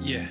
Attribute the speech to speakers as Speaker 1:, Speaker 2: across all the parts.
Speaker 1: Yeah.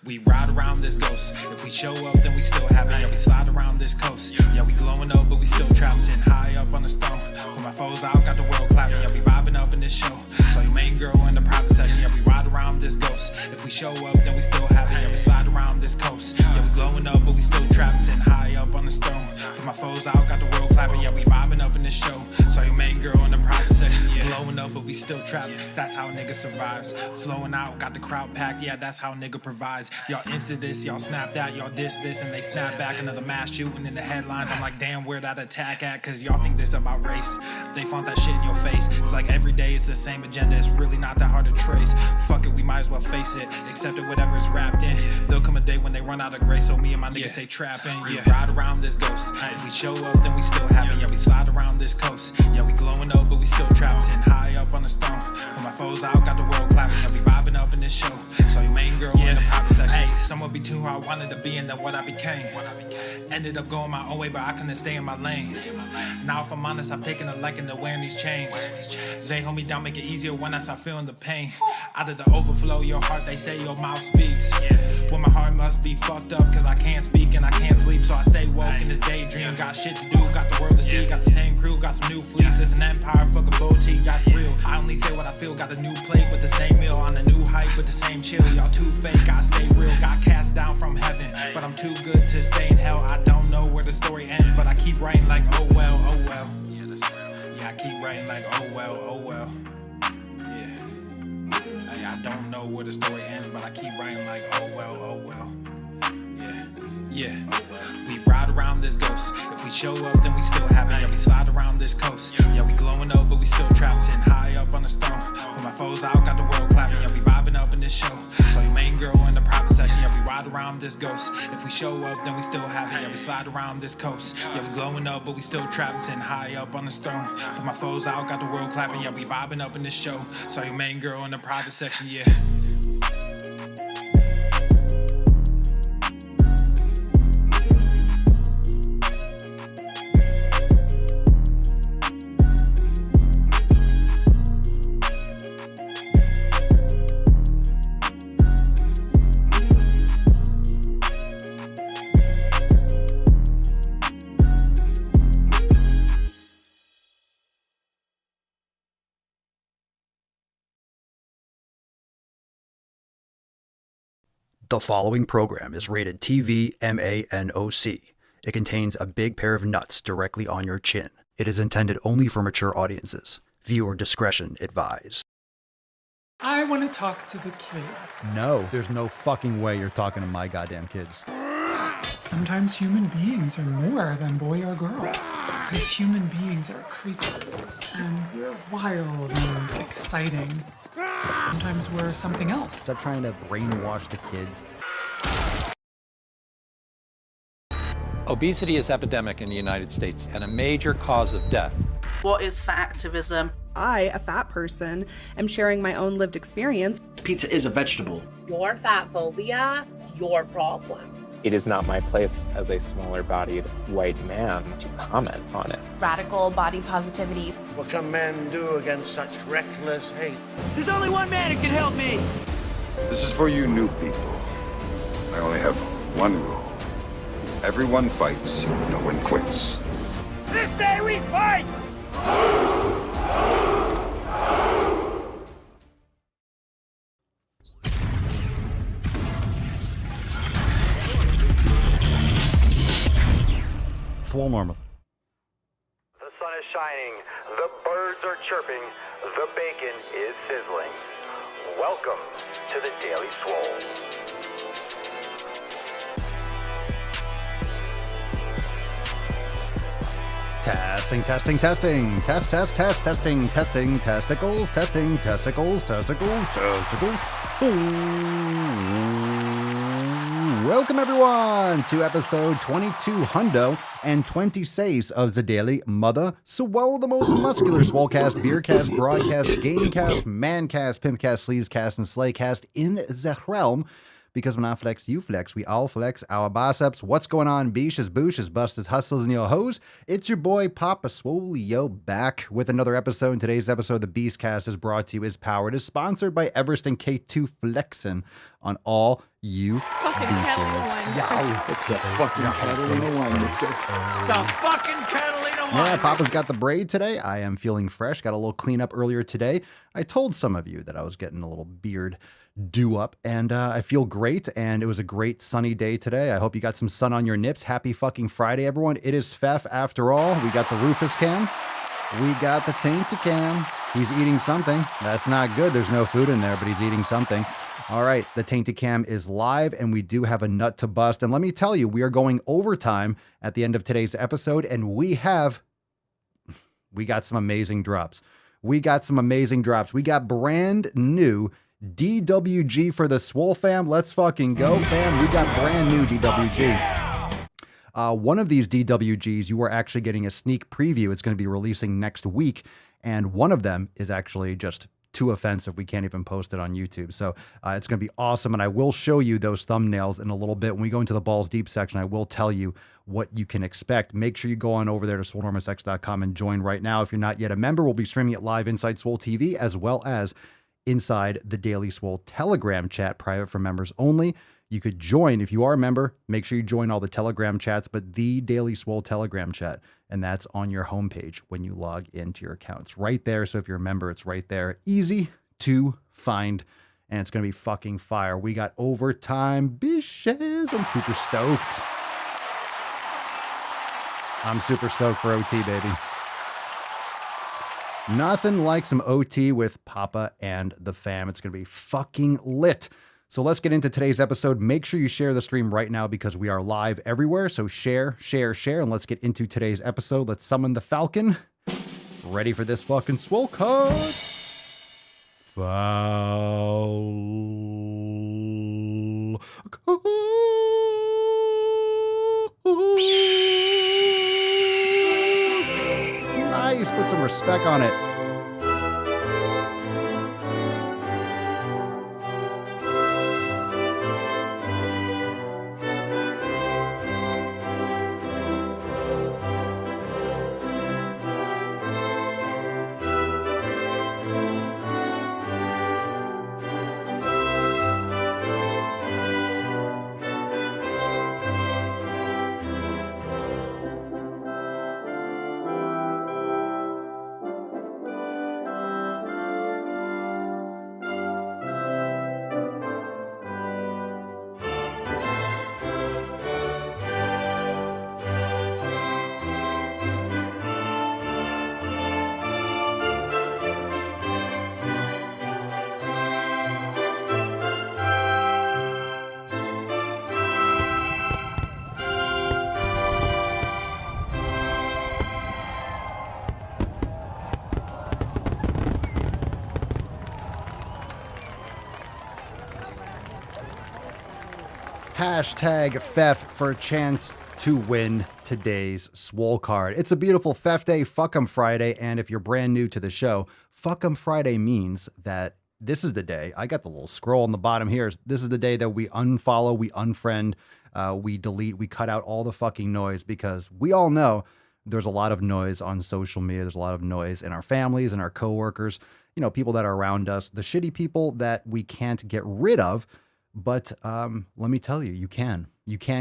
Speaker 1: We ride around this ghost. If we show up, then we still have it. Yeah, we slide around this coast. Yeah, we glowing up, but we still trapped. Sitting high up on the stone. When my foes out, got the world clapping. Yeah, we vibing up in this show. So your main girl in the private section. Yeah, we ride around this ghost. If we show up, then we still have it. Yeah, we slide around this coast. Yeah, we glowing up, but we still trapped. Sitting high up on the stone. When my foes out, got the world clapping. Yeah, we vibing up in this show. So your main girl in the private section. Yeah, glowing up, but we still trapped. That's how a nigga survives. Flowing out, got the crowd packed. Yeah, that's how a nigga provides. Y'all insta this, y'all snap that, y'all diss this, and they snap back. Another mass shooting in the headlines. I'm like, damn, where that attack at? Cause y'all think this about race. They font that shit in your face. It's like every day it's the same agenda. It's really not that hard to trace. Fuck it, we might as well face it. Accept it, whatever it's wrapped in. There'll come a day when they run out of grace. So me and my niggas stay trapping. Yeah, ride around this ghost. If we show up, then we still have it. Yeah, we slide around this coast. Yeah, we glowing up, but we still trapped. Sitting high up on the stone. When my foes out, got the world clapping. Yeah, we vibing up in this show. So your main girl in the private section. Hey, someone be too who I wanted to be and then what I became. Ended up going my own way, but I couldn't stay in my lane. Now if I'm honest, I've taken a liking to wearing these chains. They hold me down, make it easier when I start feeling the pain. Out of the overflow, your heart, they say your mouth speaks. Well, my heart must be fucked up, cause I can't speak and I can't sleep. So I stay woke in this daydream. Got shit to do, got the world to see. Got the same crew, got some new fleets. There's an empire, fucking boutique, that's real. I only say what I feel, got a new plate with the same meal. On a new hype with the same chill. Y'all too fake, gotta stay real. Got cast down from heaven, but I'm too good to stay in hell. I don't know where the story ends, but I keep writing like oh well, oh well. Yeah, I keep writing like oh well, oh well. Yeah, hey, I don't know where the story ends, but I keep writing like oh well, oh well. Yeah, we ride around this ghost. If we show up, then we still have it. Yeah, we slide around this coast. Yeah, we glowing up, but we still trapped. Sitting high up on the stone. When my foes out, got the world clapping. Yeah, we vibing up in this show. So your main girl in the private section. Yeah, we ride around this ghost. If we show up, then we still have it. Yeah, we slide around this coast. Yeah, we glowing up, but we still trapped. Sitting high up on the stone. But my foes out, got the world clapping. Yeah, we vibing up in this show. So your main girl in the private section. Yeah.
Speaker 2: The following program is rated TV MANOC. It contains a big pair of nuts directly on your chin. It is intended only for mature audiences. Viewer discretion advised.
Speaker 3: I want to talk to the kids.
Speaker 4: No, there's no fucking way you're talking to my goddamn kids.
Speaker 3: Sometimes human beings are more than boy or girl. Because human beings are creatures, and we're wild and exciting. Sometimes we're something else.
Speaker 4: Stop trying to brainwash the kids.
Speaker 5: Obesity is epidemic in the United States and a major cause of death.
Speaker 6: What is fat activism?
Speaker 7: I, a fat person, am sharing my own lived experience.
Speaker 8: Pizza is a vegetable.
Speaker 9: Your fat phobia is your problem.
Speaker 10: It is not my place as a smaller-bodied white man to comment on it.
Speaker 11: Radical body positivity.
Speaker 12: What can men do against such reckless hate?
Speaker 13: There's only one man who can help me.
Speaker 14: This is for you new people. I only have one rule. Everyone fights, no one quits.
Speaker 13: This day we fight!
Speaker 4: Swole normal.
Speaker 15: The sun is shining, the birds are chirping, the bacon is sizzling. Welcome to the Daily Swole.
Speaker 4: Testing. Testing, testicles, testicles. Welcome everyone to episode 22 hundo and 26 of the Daily Mother Swole, the most muscular swolecast, beercast, broadcast, gamecast, mancast, pimpcast, sleazecast, and slaycast in the realm. because when I flex, you flex. We all flex our biceps. What's going on, beaches, booshes, busters, hustlers, and your hoes? It's your boy, Papa Swole, back with another episode. In today's episode, the Beastcast is brought to you, is powered, is sponsored by Everest and K2 Flexin' on all you
Speaker 8: fucking
Speaker 4: beaches.
Speaker 8: Catalina.
Speaker 16: It's the fucking Catalina one.
Speaker 13: The fucking Catalina one.
Speaker 4: Yeah, Papa's got the braid today. I am feeling fresh. Got a little cleanup earlier today. I told some of you that I was getting a little beard do up, and I feel great, and it was a great sunny day today. I hope you got some sun on your nips. Happy fucking Friday, everyone. It is Fef after all. We got the Rufus cam. We got the Tainty cam. He's eating something. That's not good. There's no food in there, but he's eating something. All right, the Tainty cam is live, and we do have a nut to bust. And let me tell you, we are going overtime at the end of today's episode, and we got some amazing drops. We got brand new DWG for the Swole fam. Let's fucking go, fam. We got brand new DWG. One of these DWGs, you are actually getting a sneak preview. It's going to be releasing next week. And one of them is actually just too offensive. We can't even post it on YouTube. So it's going to be awesome. And I will show you those thumbnails in a little bit. When we go into the Balls Deep section, I will tell you what you can expect. Make sure you go on over there to swolenormousx.com and join right now. If you're not yet a member, we'll be streaming it live inside Swole TV, as well as inside the Daily Swole Telegram chat, private for members only. You could join if you are a member. Make sure you join all the Telegram chats, but the Daily Swole Telegram chat, and that's on your homepage when you log into your account. It's right there. So if you're a member, it's right there. Easy to find, and it's going to be fucking fire. We got overtime, bitches. I'm super stoked. I'm super stoked for OT, baby. Nothing like some OT with Papa and the fam. It's going to be fucking lit. So let's get into today's episode. Make sure you share the stream right now because we are live everywhere. So share, and let's get into today's episode. Let's summon the Falcon. Ready for this fucking swole card. Nice, put some respect on it. Hashtag Fef for a chance to win today's Swole card. It's a beautiful Fef day, Fuck 'em Friday, and if you're brand new to the show, Fuck 'em Friday means that this is the day, I got the little scroll on the bottom here, this is the day that we unfollow, we unfriend, we delete, we cut out all the fucking noise, because we all know there's a lot of noise on social media, there's a lot of noise in our families and our coworkers, you know, people that are around us, the shitty people that we can't get rid of. But let me tell you, you can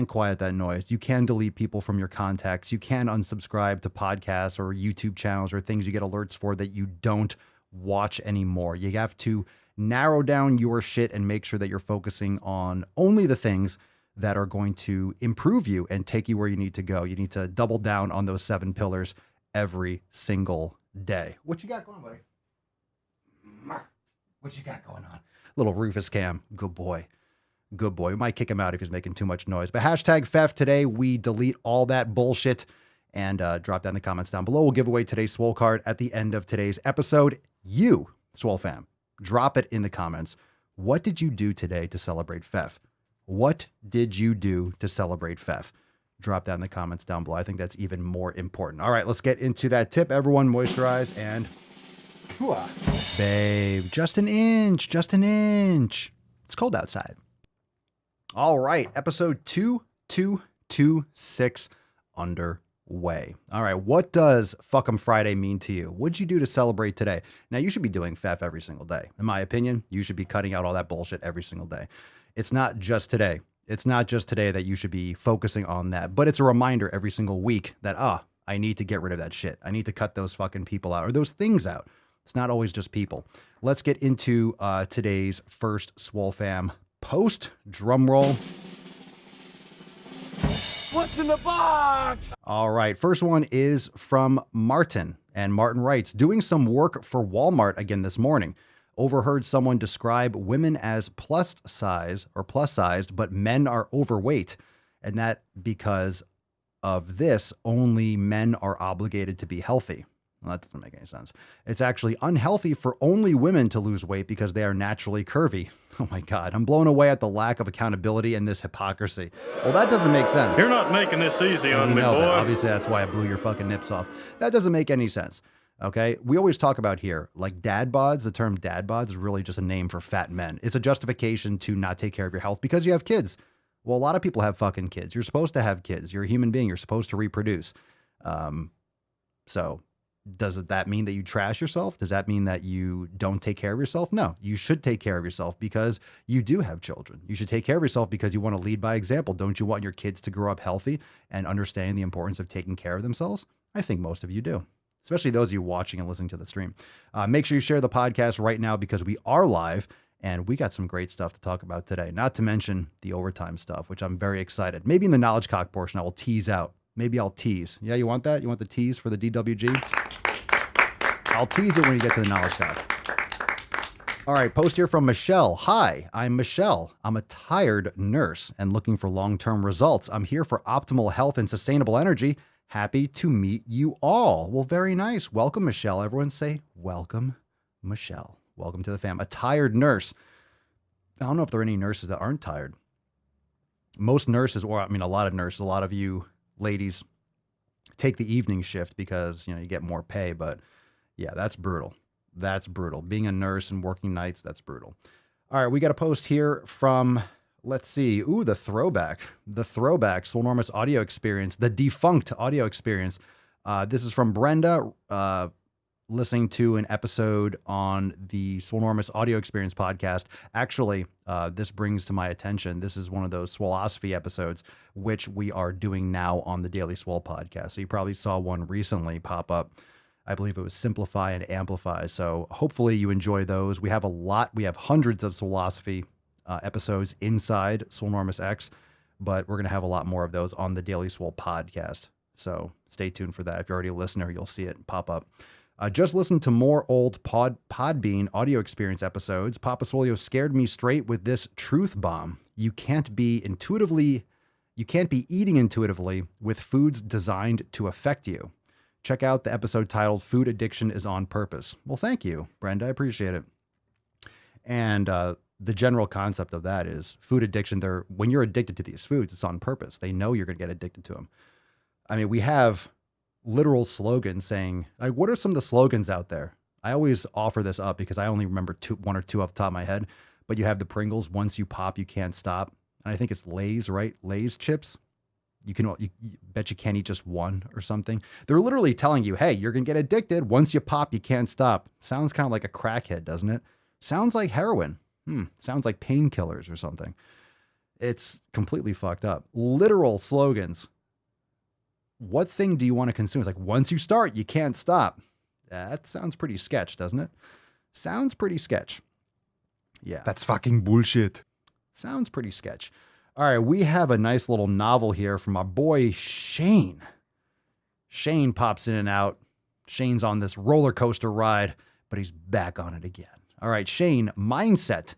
Speaker 4: quiet that noise. You can delete people from your contacts. You can unsubscribe to podcasts or YouTube channels or things you get alerts for that you don't watch anymore. You have to narrow down your shit and make sure that you're focusing on only the things that are going to improve you and take you where you need to go. You need to double down on those 7 pillars every single day. What you got going, buddy? What you got going on? Little Rufus cam. Good boy. Good boy. We might kick him out if he's making too much noise. But hashtag Fef today. We delete all that bullshit and drop down the comments down below. We'll give away today's Swole card at the end of today's episode. You, Swole fam, drop it in the comments. What did you do today to celebrate Fef? What did you do to celebrate Fef? Drop that in the comments down below. I think that's even more important. All right, let's get into that tip. Everyone moisturize and... Babe, just an inch. It's cold outside. All right, episode 2226 underway. All right, what does Fuck 'em Friday mean to you? What'd you do to celebrate today? Now, you should be doing FEF every single day. In my opinion, you should be cutting out all that bullshit every single day. It's not just today. It's not just today that you should be focusing on that, but it's a reminder every single week that, I need to get rid of that shit. I need to cut those fucking people out or those things out. It's not always just people. Let's get into today's first Swole Fam post. Drum roll.
Speaker 13: What's in the box?
Speaker 4: All right. First one is from Martin. And Martin writes, doing some work for Walmart again this morning. Overheard someone describe women as plus sized, but men are overweight. And that because of this, only men are obligated to be healthy. Well, that doesn't make any sense. It's actually unhealthy for only women to lose weight because they are naturally curvy. Oh my God, I'm blown away at the lack of accountability and this hypocrisy. Well, that doesn't make sense.
Speaker 8: You're not making this easy on me, boy.
Speaker 4: Obviously, that's why I blew your fucking nips off. That doesn't make any sense. Okay, we always talk about here, like dad bods. The term dad bods is really just a name for fat men. It's a justification to not take care of your health because you have kids. Well, a lot of people have fucking kids. You're supposed to have kids. You're a human being. You're supposed to reproduce. So does that mean that you trash yourself? Does that mean that you don't take care of yourself? No, you should take care of yourself because you do have children. You should take care of yourself because you want to lead by example. Don't you want your kids to grow up healthy and understanding the importance of taking care of themselves? I think most of you do, especially those of you watching and listening to the stream. Make sure you share the podcast right now because we are live and we got some great stuff to talk about today, not to mention the overtime stuff, which I'm very excited. Maybe in the knowledge cock portion, I will tease out. Maybe I'll tease. Yeah, you want that? You want the tease for the DWG? I'll tease it when you get to the knowledge cock. All right, post here from Michelle. Hi, I'm Michelle. I'm a tired nurse and looking for long-term results. I'm here for optimal health and sustainable energy. Happy to meet you all. Well, very nice. Welcome, Michelle. Everyone say, welcome, Michelle. Welcome to the fam. A tired nurse. I don't know if there are any nurses that aren't tired. Most nurses, or I mean, a lot of nurses, a lot of you ladies take the evening shift because, you get more pay. But yeah, that's brutal. That's brutal. Being a nurse and working nights, that's brutal. All right, we got a post here from, let's see. Ooh, the throwback. The throwback, Swolenormous audio experience, the defunct audio experience. This is from Brenda, listening to an episode on the Swolenormous audio experience podcast. Actually, this brings to my attention, this is one of those Swolosophy episodes, which we are doing now on the Daily Swole podcast. So you probably saw one recently pop up. I believe it was Simplify and Amplify. So hopefully you enjoy those. We have hundreds of Swolosophy episodes inside Swolenormous X, but we're going to have a lot more of those on the Daily Swole podcast. So stay tuned for that. If you're already a listener, you'll see it pop up. Just listen to more old Podbean audio experience episodes. Papa Swolio scared me straight with this truth bomb. You can't be eating intuitively with foods designed to affect you. Check out the episode titled Food Addiction is on Purpose. Well, thank you, Brenda. I appreciate it. And the general concept of that is food addiction. When you're addicted to these foods, it's on purpose. They know you're going to get addicted to them. I mean, we have literal slogans saying, like, what are some of the slogans out there? I always offer this up because I only remember one or two off the top of my head, but you have the Pringles, once you pop, you can't stop. And I think it's Lay's, right? Lay's chips. You bet you can't eat just one or something. They're literally telling you, hey, you're going to get addicted. Once you pop, you can't stop. Sounds kind of like a crackhead, doesn't it? Sounds like heroin. Sounds like painkillers or something. It's completely fucked up. Literal slogans. What thing do you want to consume? It's like, once you start, you can't stop. That sounds pretty sketch, doesn't it? Sounds pretty sketch. Yeah.
Speaker 17: That's fucking bullshit.
Speaker 4: Sounds pretty sketch. All right, we have a nice little novel here from our boy Shane. Shane pops in and out. Shane's on this roller coaster ride, but he's back on it again. All right, Shane, mindset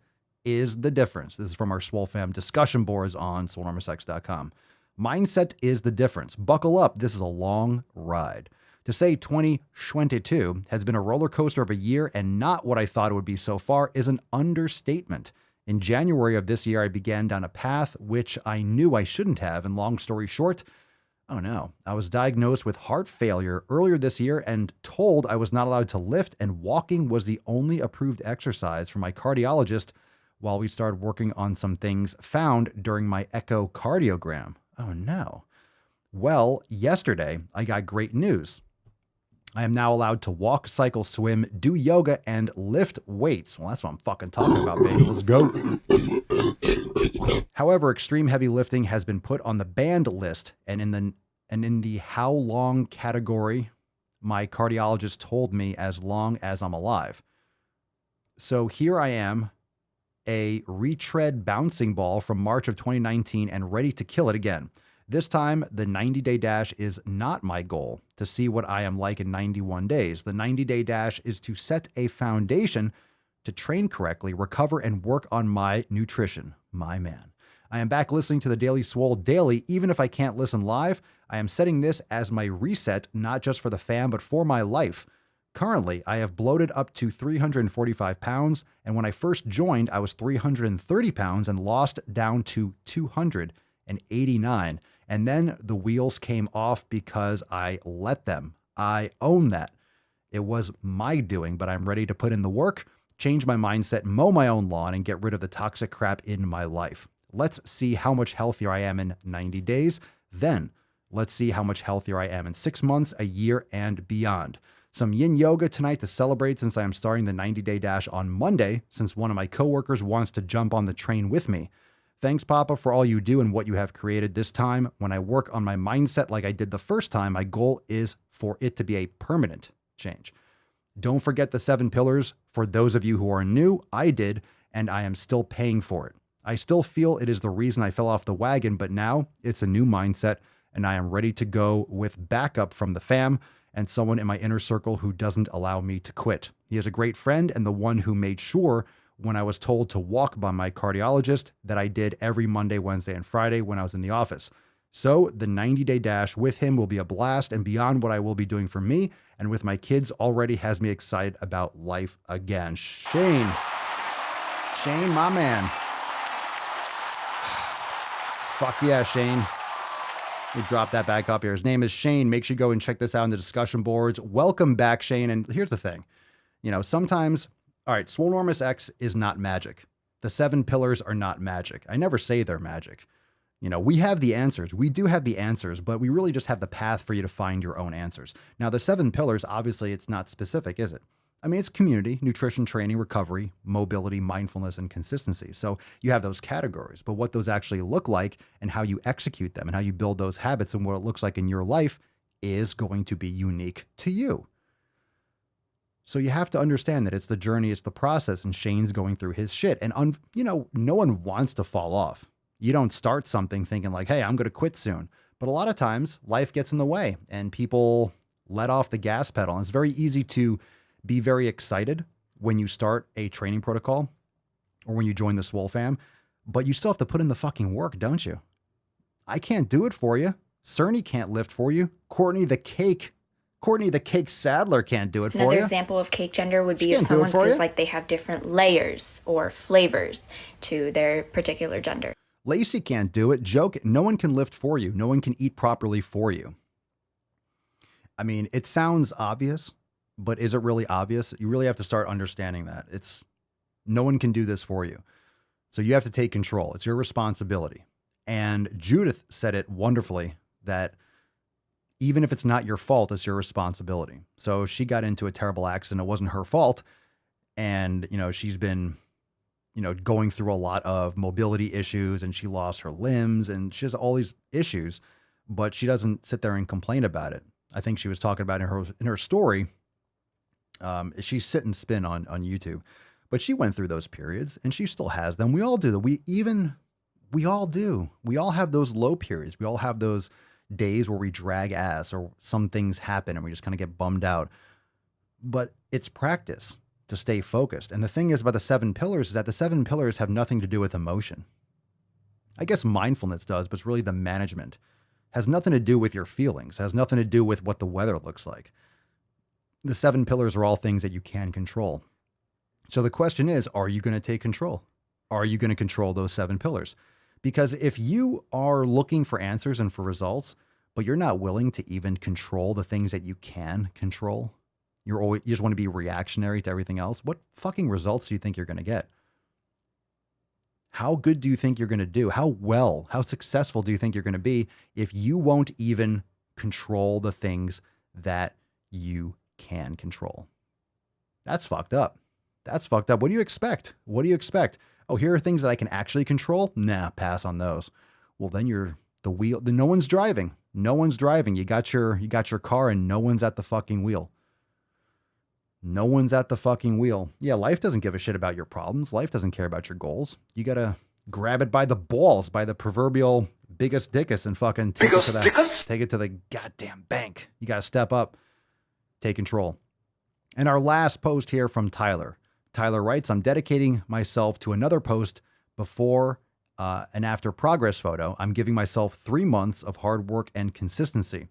Speaker 4: is the difference. This is from our Swole Fam discussion boards on swolenormousx.com. Mindset is the difference. Buckle up. This is a long ride. To say 2022 has been a roller coaster of a year and not what I thought it would be so far is an understatement. In January of this year, I began down a path which I knew I shouldn't have. And long story short, oh no, I was diagnosed with heart failure earlier this year and told I was not allowed to lift, and walking was the only approved exercise for my cardiologist while we started working on some things found during my echocardiogram. Oh no. Well, yesterday I got great news. I am now allowed to walk, cycle, swim, do yoga, and lift weights. Well, that's what I'm fucking talking about, baby. Let's go. However, extreme heavy lifting has been put on the banned list, and in the how long category, my cardiologist told me as long as I'm alive. So here I am, a retread bouncing ball from March of 2019 and ready to kill it again. This time, the 90-day dash is not my goal to see what I am like in 91 days. The 90-day dash is to set a foundation to train correctly, recover, and work on my nutrition. My man. I am back listening to the Daily Swole daily. Even if I can't listen live, I am setting this as my reset, not just for the fam, but for my life. Currently, I have bloated up to 345 pounds, and when I first joined, I was 330 pounds and lost down to 289. And then the wheels came off because I let them. I own that. It was my doing, but I'm ready to put in the work, change my mindset, mow my own lawn, and get rid of the toxic crap in my life. Let's see how much healthier I am in 90 days. Then let's see how much healthier I am in 6 months, a year, and beyond. Some yin yoga tonight to celebrate since I am starting the 90-day dash on Monday, since one of my coworkers wants to jump on the train with me. Thanks, Papa, for all you do and what you have created this time. When I work on my mindset like I did the first time, my goal is for it to be a permanent change. Don't forget the 7 pillars. For those of you who are new, I did, and I am still paying for it. I still feel it is the reason I fell off the wagon, but now it's a new mindset, and I am ready to go with backup from the fam and someone in my inner circle who doesn't allow me to quit. He is a great friend and the one who made sure when I was told to walk by my cardiologist that I did every Monday, Wednesday, and Friday when I was in the office. So the 90-day dash with him will be a blast and beyond what I will be doing for me and with my kids already has me excited about life again. Shane, my man. Fuck yeah, Shane. Let me drop that back up here. His name is Shane. Make sure you go and check this out in the discussion boards. Welcome back, Shane. And here's the thing. Sometimes, all right, Swolenormous X is not magic. The 7 pillars are not magic. I never say they're magic. We have the answers. We do have the answers, but we really just have the path for you to find your own answers. Now, the 7 pillars, obviously, it's not specific, is it? I mean, it's community, nutrition, training, recovery, mobility, mindfulness, and consistency. So you have those categories, but what those actually look like and how you execute them and how you build those habits and what it looks like in your life is going to be unique to you. So you have to understand that it's the journey, it's the process, and Shane's going through his shit. And, no one wants to fall off. You don't start something thinking like, hey, I'm going to quit soon. But a lot of times life gets in the way and people let off the gas pedal. And it's very easy to be very excited when you start a training protocol or when you join the Swole fam, but you still have to put in the fucking work, don't you? I can't do it for you. Cerny can't lift for you. Courtney the Cake Sadler can't do it for you.
Speaker 11: Another example of cake gender would be if someone feels like they have different layers or flavors to their particular gender.
Speaker 4: Lacey can't do it. Joke, no one can lift for you. No one can eat properly for you. I mean, it sounds obvious, but is it really obvious? You really have to start understanding that. No one can do this for you. So you have to take control. It's your responsibility. And Judith said it wonderfully that even if it's not your fault, it's your responsibility. So she got into a terrible accident. It wasn't her fault. And, she's been, going through a lot of mobility issues and she lost her limbs and she has all these issues, but she doesn't sit there and complain about it. I think she was talking about in her story. She's Sit and Spin on YouTube, but she went through those periods and she still has them. We all do that. We all do. We all have those low periods. We all have those days where we drag ass or some things happen and we just kind of get bummed out, but it's practice to stay focused. And the thing is about the 7 pillars is that the 7 pillars have nothing to do with emotion. I guess mindfulness does, but it's really the management. Has nothing to do with your feelings, has nothing to do with what the weather looks like. The 7 pillars are all things that you can control. So the question is, are you going to take control? Are you going to control those 7 pillars? Because if you are looking for answers and for results, but you're not willing to even control the things that you can control, you just want to be reactionary to everything else, what fucking results do you think you're going to get? How good do you think you're going to do? How successful do you think you're going to be if you won't even control the things that you can control? That's fucked up. That's fucked up. What do you expect? What do you expect? Oh, here are things that I can actually control? Nah, pass on those. Well, then you're the wheel. No one's driving. No one's driving. You got your car and no one's at the fucking wheel. No one's at the fucking wheel. Yeah, life doesn't give a shit about your problems. Life doesn't care about your goals. You got to grab it by the balls, by the proverbial biggest dickus and fucking take it to the goddamn bank. You got to step up, take control. And our last post here from Tyler. Tyler writes, I'm dedicating myself to another post before and after progress photo. I'm giving myself 3 months of hard work and consistency.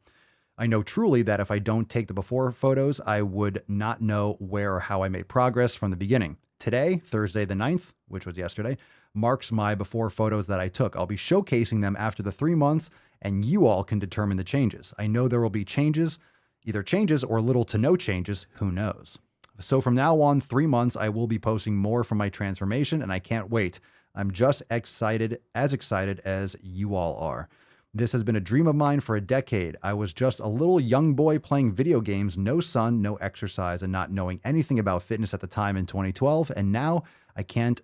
Speaker 4: I know truly that if I don't take the before photos, I would not know where or how I made progress from the beginning. Today, Thursday the 9th, which was yesterday, marks my before photos that I took. I'll be showcasing them after the 3 months, and you all can determine the changes. I know there will be changes, either changes or little to no changes, who knows. So from now on, 3 months, I will be posting more from my transformation, and I can't wait. I'm just excited as you all are. This has been a dream of mine for a decade. I was just a little young boy playing video games, no sun, no exercise, and not knowing anything about fitness at the time in 2012. And now I can't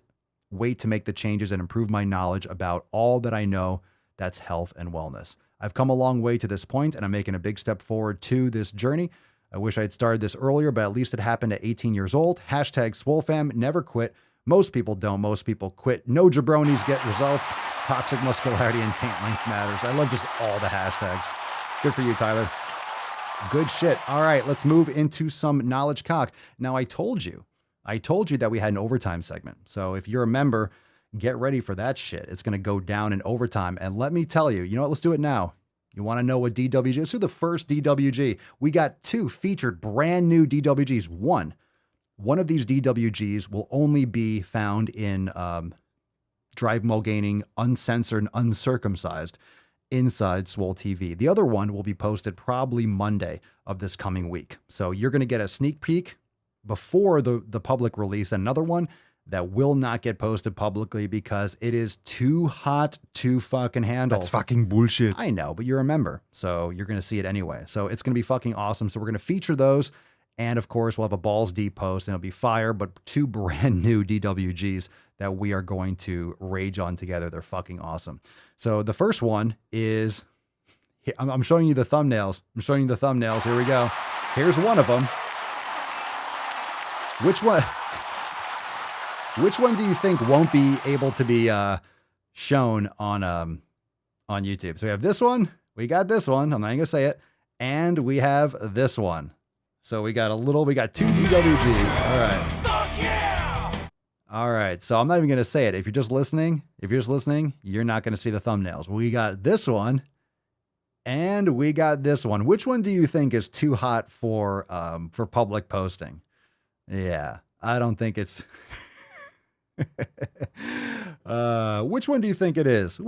Speaker 4: wait to make the changes and improve my knowledge about all that I know that's health and wellness. I've come a long way to this point, and I'm making a big step forward to this journey. I wish I had started this earlier, but at least it happened at 18 years old. Hashtag SwoleFam, never quit. Most people don't. Most people quit. No jabronis get results. Toxic muscularity and taint length matters. I love just all the hashtags. Good for you, Tyler. Good shit. All right, let's move into some knowledge cock. Now, I told you that we had an overtime segment. So if you're a member, get ready for that shit. It's going to go down in overtime. And let me tell you, you know what? Let's do it now. You want to know what DWG is? Let's do the first DWG. We got 2 featured brand new DWGs. One of these DWGs will only be found in Drive Mulgaining, uncensored and uncircumcised inside Swole TV. The other one will be posted probably Monday of this coming week. So you're going to get a sneak peek before the public release. Another one that will not get posted publicly because it is too hot to fucking handle.
Speaker 2: That's fucking bullshit.
Speaker 4: I know, but you're a member, so you're going to see it anyway. So it's going to be fucking awesome. So we're going to feature those. And of course, we'll have a balls deep post and it'll be fire, but 2 brand new DWGs that we are going to rage on together. They're fucking awesome. So the first one is, I'm showing you the thumbnails. Here we go. Here's one of them. Which one do you think won't be able to be shown on YouTube? So we have this one. We got this one. I'm not going to say it. And we have this one. So we got 2 DWGs. All right. Fuck yeah! All right. So I'm not even going to say it. If you're just listening, you're not going to see the thumbnails. We got this one and we got this one. Which one do you think is too hot for public posting? Yeah, I don't think it's which one do you think it is?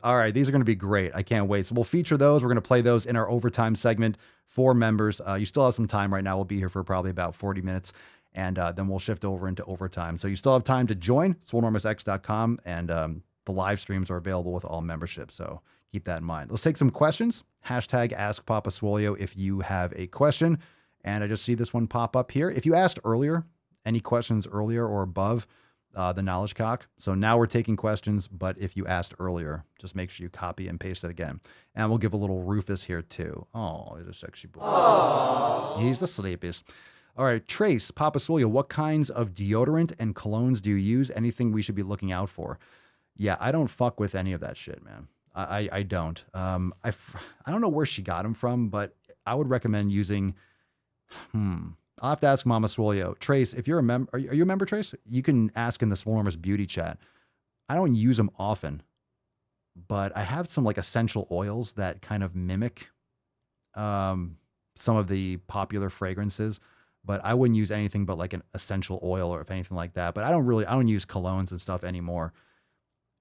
Speaker 4: All right, these are going to be great. I can't wait. So we'll feature those. We're going to play those in our overtime segment for members. You still have some time right now. We'll be here for probably about 40 minutes, and then we'll shift over into overtime. So you still have time to join swolenormousx.com, and the live streams are available with all memberships. So keep that in mind. Let's take some questions. Hashtag Ask Papa Swolio if you have a question. And I just see this one pop up here. If you asked earlier, any questions earlier or above the knowledge cock. So now we're taking questions, but if you asked earlier, just make sure you copy and paste it again. And we'll give a little Rufus here too. Oh, he's a sexy boy. Aww. He's the sleepiest. All right, Trace, Papa Swolio, what kinds of deodorant and colognes do you use? Anything we should be looking out for? Yeah, I don't fuck with any of that shit, man. I don't. I don't know where she got them from, but I would recommend using, I'll have to ask Mama Swolio. Trace, if you're a member, are you a member, Trace? You can ask in the Swolenormous Beauty chat. I don't use them often, but I have some like essential oils that kind of mimic some of the popular fragrances, but I wouldn't use anything but like an essential oil or if anything like that. But I don't use colognes and stuff anymore.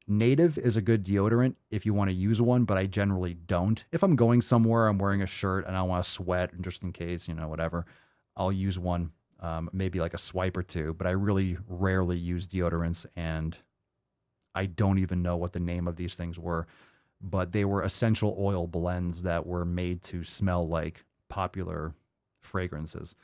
Speaker 4: Native is a good deodorant if you want to use one, but I generally don't. If I'm going somewhere, I'm wearing a shirt and I want to sweat just in case, whatever, I'll use one, maybe like a swipe or two, but I really rarely use deodorants and I don't even know what the name of these things were, but they were essential oil blends that were made to smell like popular fragrances.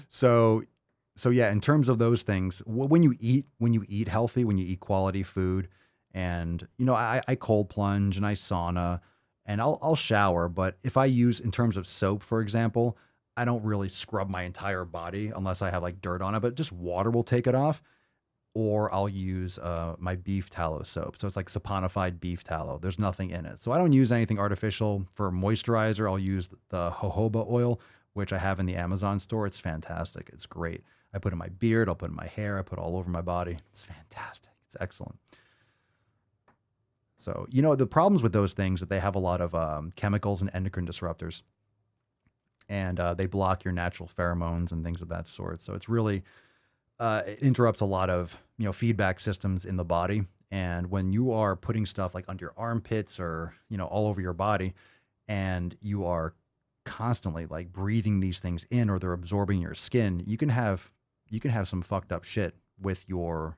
Speaker 4: So yeah, in terms of those things, when you eat healthy, when you eat quality food, and I cold plunge and I sauna and I'll shower, but if I use, in terms of soap, for example, I don't really scrub my entire body unless I have like dirt on it, but just water will take it off. Or I'll use my beef tallow soap. So it's like saponified beef tallow. There's nothing in it. So I don't use anything artificial. For moisturizer, I'll use the jojoba oil, which I have in the Amazon store. It's fantastic. It's great. I put in my beard. I'll put in my hair. I put all over my body. It's fantastic. It's excellent. So, the problems with those things that they have a lot of chemicals and endocrine disruptors. And they block your natural pheromones and things of that sort. So it's really, it interrupts a lot of, feedback systems in the body. And when you are putting stuff like under your armpits or, all over your body, and you are constantly like breathing these things in, or they're absorbing your skin, you can have some fucked up shit with your,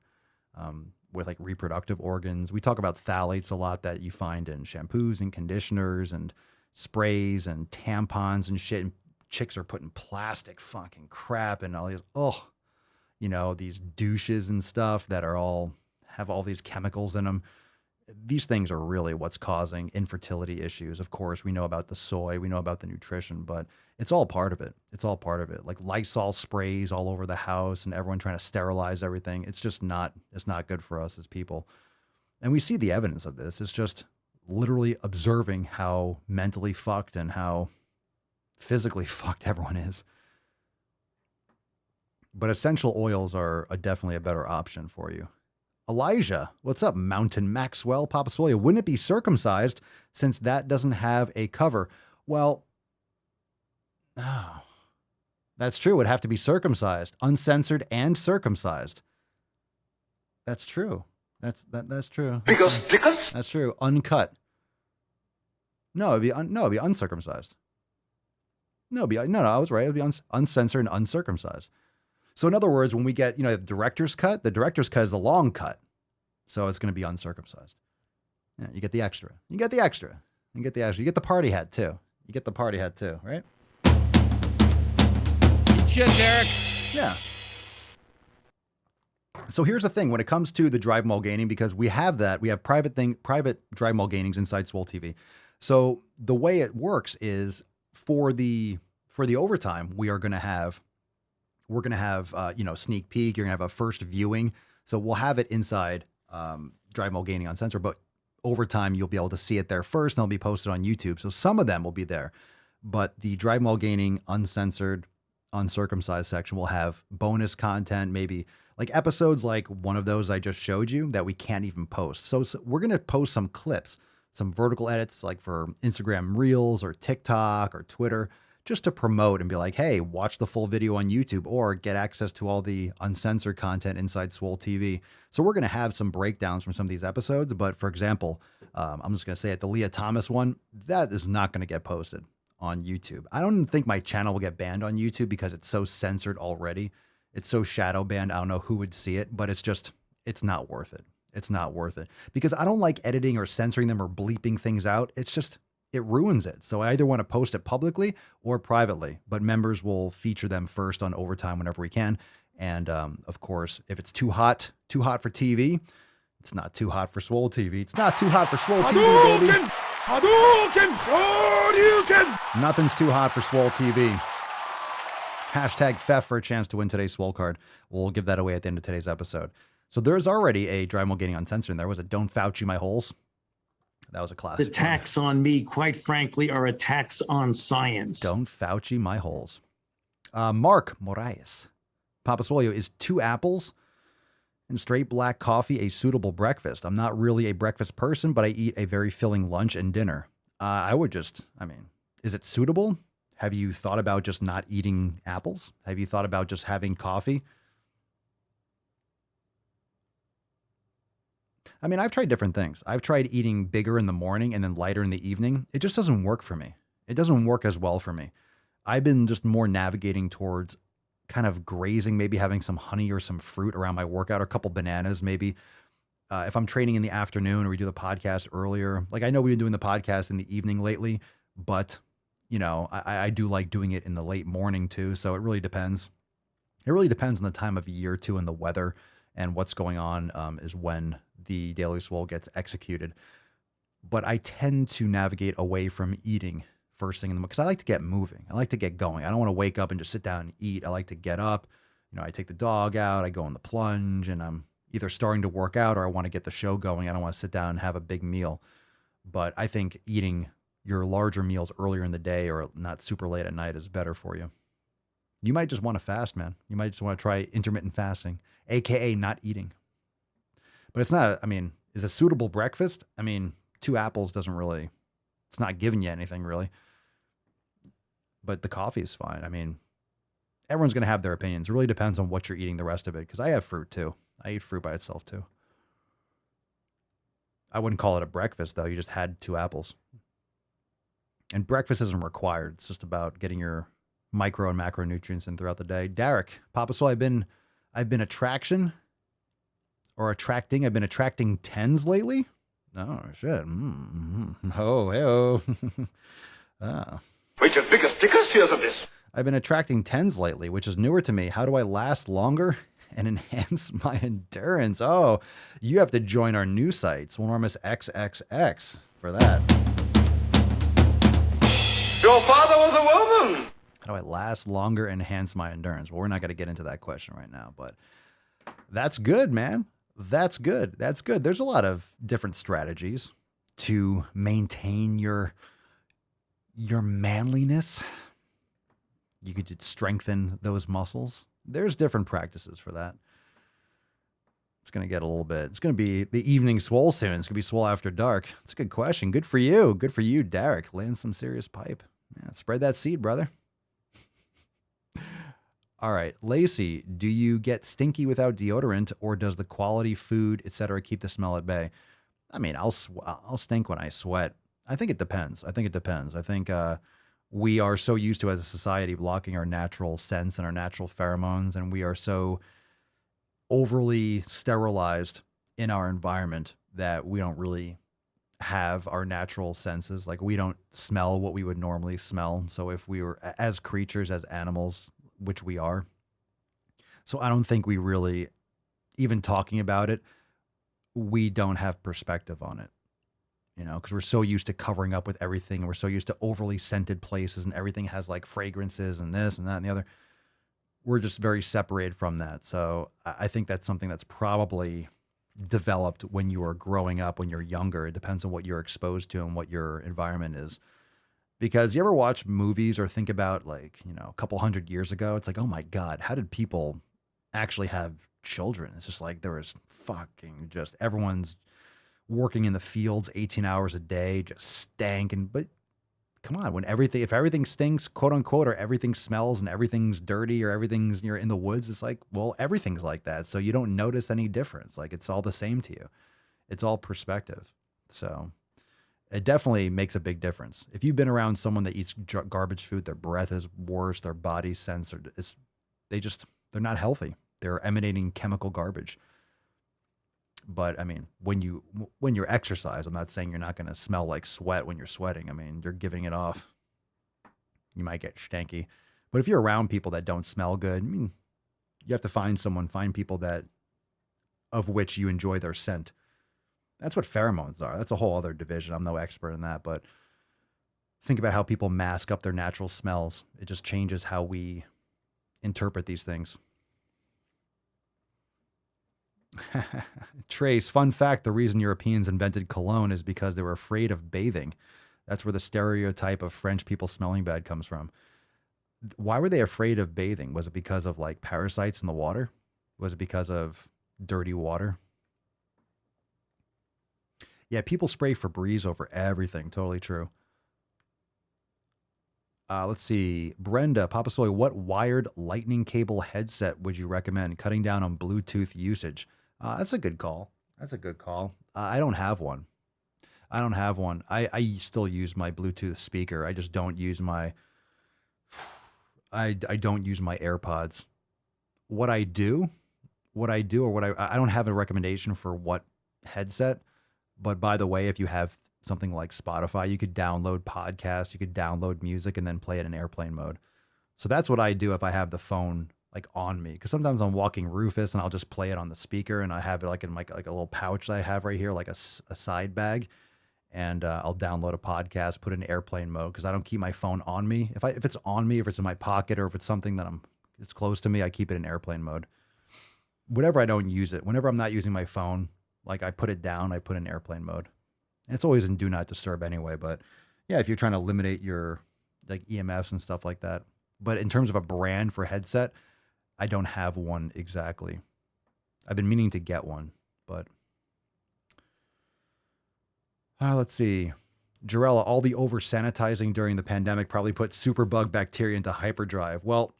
Speaker 4: with like reproductive organs. We talk about phthalates a lot that you find in shampoos and conditioners and sprays and tampons and shit. And chicks are putting plastic fucking crap and all these, these douches and stuff that have all these chemicals in them. These things are really what's causing infertility issues. Of course, we know about the soy, we know about the nutrition, but it's all part of it. It's all part of it. Like Lysol sprays all over the house and everyone trying to sterilize everything. It's not good for us as people. And we see the evidence of this. It's just literally observing how mentally fucked and how physically fucked everyone is. But essential oils are definitely a better option for you. Elijah, what's up, Mountain Maxwell? Papa Swole, wouldn't it be circumcised since that doesn't have a cover? Well, that's true. It would have to be circumcised, uncensored and circumcised. That's true. That's true. That's true. Uncut. No, it'd be uncircumcised. No, I was right. It'd be uncensored and uncircumcised. So in other words, when we get, the director's cut is the long cut. So it's going to be uncircumcised. Yeah, you get the extra. You get the party hat too. Right?
Speaker 16: Shit, Derek.
Speaker 4: Yeah. So here's the thing when it comes to the drive mall gaining, because we have private drive mall gainings inside Swole TV. So the way it works is for the overtime, we're going to have sneak peek. You're going to have a first viewing. So we'll have it inside Drive Mall Gaining Uncensored, but over time you'll be able to see it there first and they'll be posted on YouTube. So some of them will be there, but the Drive Mall Gaining Uncensored, Uncircumcised section will have bonus content, maybe like episodes like one of those I just showed you that we can't even post. So we're going to post some clips, some vertical edits like for Instagram Reels or TikTok or Twitter, just to promote and be like, hey, watch the full video on YouTube or get access to all the uncensored content inside Swole TV. So we're going to have some breakdowns from some of these episodes. But for example, I'm just going to say it, the Leah Thomas one, that is not going to get posted on YouTube. I don't think my channel will get banned on YouTube because it's so censored already. It's so shadow banned. I don't know who would see it, but it's not worth it. It's not worth it because I don't like editing or censoring them or bleeping things out. It ruins it. So I either want to post it publicly or privately, but members will feature them first on overtime whenever we can. And of course, if it's too hot for TV, it's not too hot for Swole TV. It's not too hot for Swole TV, baby. Nothing's too hot for Swole TV. Hashtag theft for a chance to win today's Swole card. We'll give that away at the end of today's episode. So there's already a Drive Mall Gaining Uncensored in there. Was it Don't Fauci My Holes? That was a classic.
Speaker 17: Attacks on me, quite frankly, are attacks on science.
Speaker 4: Don't Fauci my holes. Mark Moraes. Papa Swolio, is 2 apples and straight black coffee a suitable breakfast? I'm not really a breakfast person, but I eat a very filling lunch and dinner. Is it suitable? Have you thought about just not eating apples? Have you thought about just having coffee? I've tried different things. I've tried eating bigger in the morning and then lighter in the evening. It just doesn't work for me. It doesn't work as well for me. I've been just more navigating towards kind of grazing, maybe having some honey or some fruit around my workout, or a couple bananas, maybe. If I'm training in the afternoon or we do the podcast earlier, like I know we've been doing the podcast in the evening lately, but you know, I do like doing it in the late morning too. So it really depends. It really depends on the time of year too, and the weather and what's going on is when the Daily Swole gets executed. But I tend to navigate away from eating first thing in the morning because I like to get moving. I like to get going. I don't want to wake up and just sit down and eat. I like to get up. You know, I take the dog out, I go in the plunge, and I'm either starting to work out or I want to get the show going. I don't want to sit down and have a big meal. But I think eating your larger meals earlier in the day or not super late at night is better for you. You might just want to fast, man. You might just want to try intermittent fasting, AKA not eating. But it's not, I mean, is a suitable breakfast? I mean, 2 apples doesn't really, it's not giving you anything really. But the coffee is fine. I mean, everyone's going to have their opinions. It really depends on what you're eating the rest of it. Because I have fruit too. I eat fruit by itself too. I wouldn't call it a breakfast though. You just had 2 apples. And breakfast isn't required. It's just about getting your micro and macronutrients in throughout the day. Derek, Papa Swole, I've been attracting 10s lately. Oh shit. Oh, hey. Ah.
Speaker 13: Wait, your bigger stickers? Here's a this.
Speaker 4: I've been attracting 10s lately, which is newer to me. How do I last longer and enhance my endurance? Oh, you have to join our new site, Swolenormous XXX, for that.
Speaker 13: Your father was a woman.
Speaker 4: How do I last longer and enhance my endurance? Well, we're not going to get into that question right now, but that's good, man. That's good. That's good. There's a lot of different strategies to maintain your manliness. You could strengthen those muscles. There's different practices for that. It's going to get a little bit, it's going to be the evening swole soon. It's going to be swole after dark. It's a good question. Good for you. Good for you, Derek. Laying some serious pipe. Yeah, spread that seed, brother. All right, Lacey, do you get stinky without deodorant, or does the quality food, etc., keep the smell at bay? I mean, I'll stink when I sweat. I think it depends. I think we are so used to, as a society, blocking our natural scents and our natural pheromones, and we are so overly sterilized in our environment that we don't really have our natural senses. Like, we don't smell what we would normally smell. So if we were, as creatures, as animals, which we are, so I don't think we really, even talking about it, we don't have perspective on it, you know, because we're so used to covering up with everything, and we're so used to overly scented places, and everything has like fragrances and this and that and the other. We're just very separated from that. So I think that's something that's probably developed when you are growing up, when you're younger. It depends on what you're exposed to and what your environment is. Because you ever watch movies or think about, like, you know, a couple hundred years ago, it's like, oh my God, how did people actually have children? It's just like, there was fucking just, everyone's working in the fields 18 hours a day, just stank. But come on, if everything stinks, quote unquote, or everything smells and everything's dirty, or you're in the woods, it's like, well, everything's like that. So you don't notice any difference. Like, it's all the same to you. It's all perspective. So it definitely makes a big difference. If you've been around someone that eats garbage food, their breath is worse, their body sense, they're not healthy. They're emanating chemical garbage. But I mean, when you're exercise, I'm not saying you're not going to smell like sweat when you're sweating. I mean, you're giving it off. You might get stanky. But if you're around people that don't smell good, I mean, you have to find people of which you enjoy their scent. That's what pheromones are. That's a whole other division. I'm no expert in that, but think about how people mask up their natural smells. It just changes how we interpret these things. Trace, fun fact, the reason Europeans invented cologne is because they were afraid of bathing. That's where the stereotype of French people smelling bad comes from. Why were they afraid of bathing? Was it because of like parasites in the water? Was it because of dirty water? Yeah, people spray Febreze over everything. Totally true. Let's see. Brenda, Papa Swole, what wired lightning cable headset would you recommend? Cutting down on Bluetooth usage. That's a good call. I don't have one. I still use my Bluetooth speaker. I just don't use my I don't use my AirPods. what I do, I don't have a recommendation for what headset, but by the way, if you have something like Spotify, you could download podcasts, you could download music and then play it in airplane mode. So that's what I do if I have the phone like on me, because sometimes I'm walking Rufus and I'll just play it on the speaker, and I have it like in like a little pouch that I have right here, like a side bag, and I'll download a podcast, put it in airplane mode, because I don't keep my phone on me. If it's on me, if it's in my pocket, or if it's something that it's close to me, I keep it in airplane mode. Whenever I don't use it, whenever I'm not using my phone, like I put it down, I put it in airplane mode. And it's always in do not disturb anyway. But yeah, if you're trying to eliminate your like EMFs and stuff like that. But in terms of a brand for headset, I don't have one exactly. I've been meaning to get one, but let's see. Jarella, all the over sanitizing during the pandemic probably put superbug bacteria into hyperdrive. Well,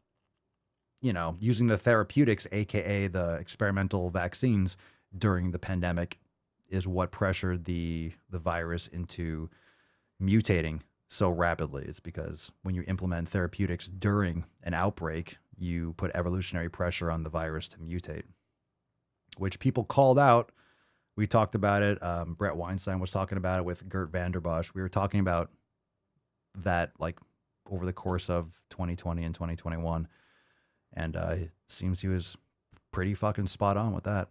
Speaker 4: you know, using the therapeutics, aka the experimental vaccines during the pandemic, is what pressured the virus into mutating so rapidly. It's because when you implement therapeutics during an outbreak, you put evolutionary pressure on the virus to mutate, which people called out. We talked about it. Brett Weinstein was talking about it with Gert Vanderbosch. We were talking about that like over the course of 2020 and 2021. And it seems he was pretty fucking spot on with that.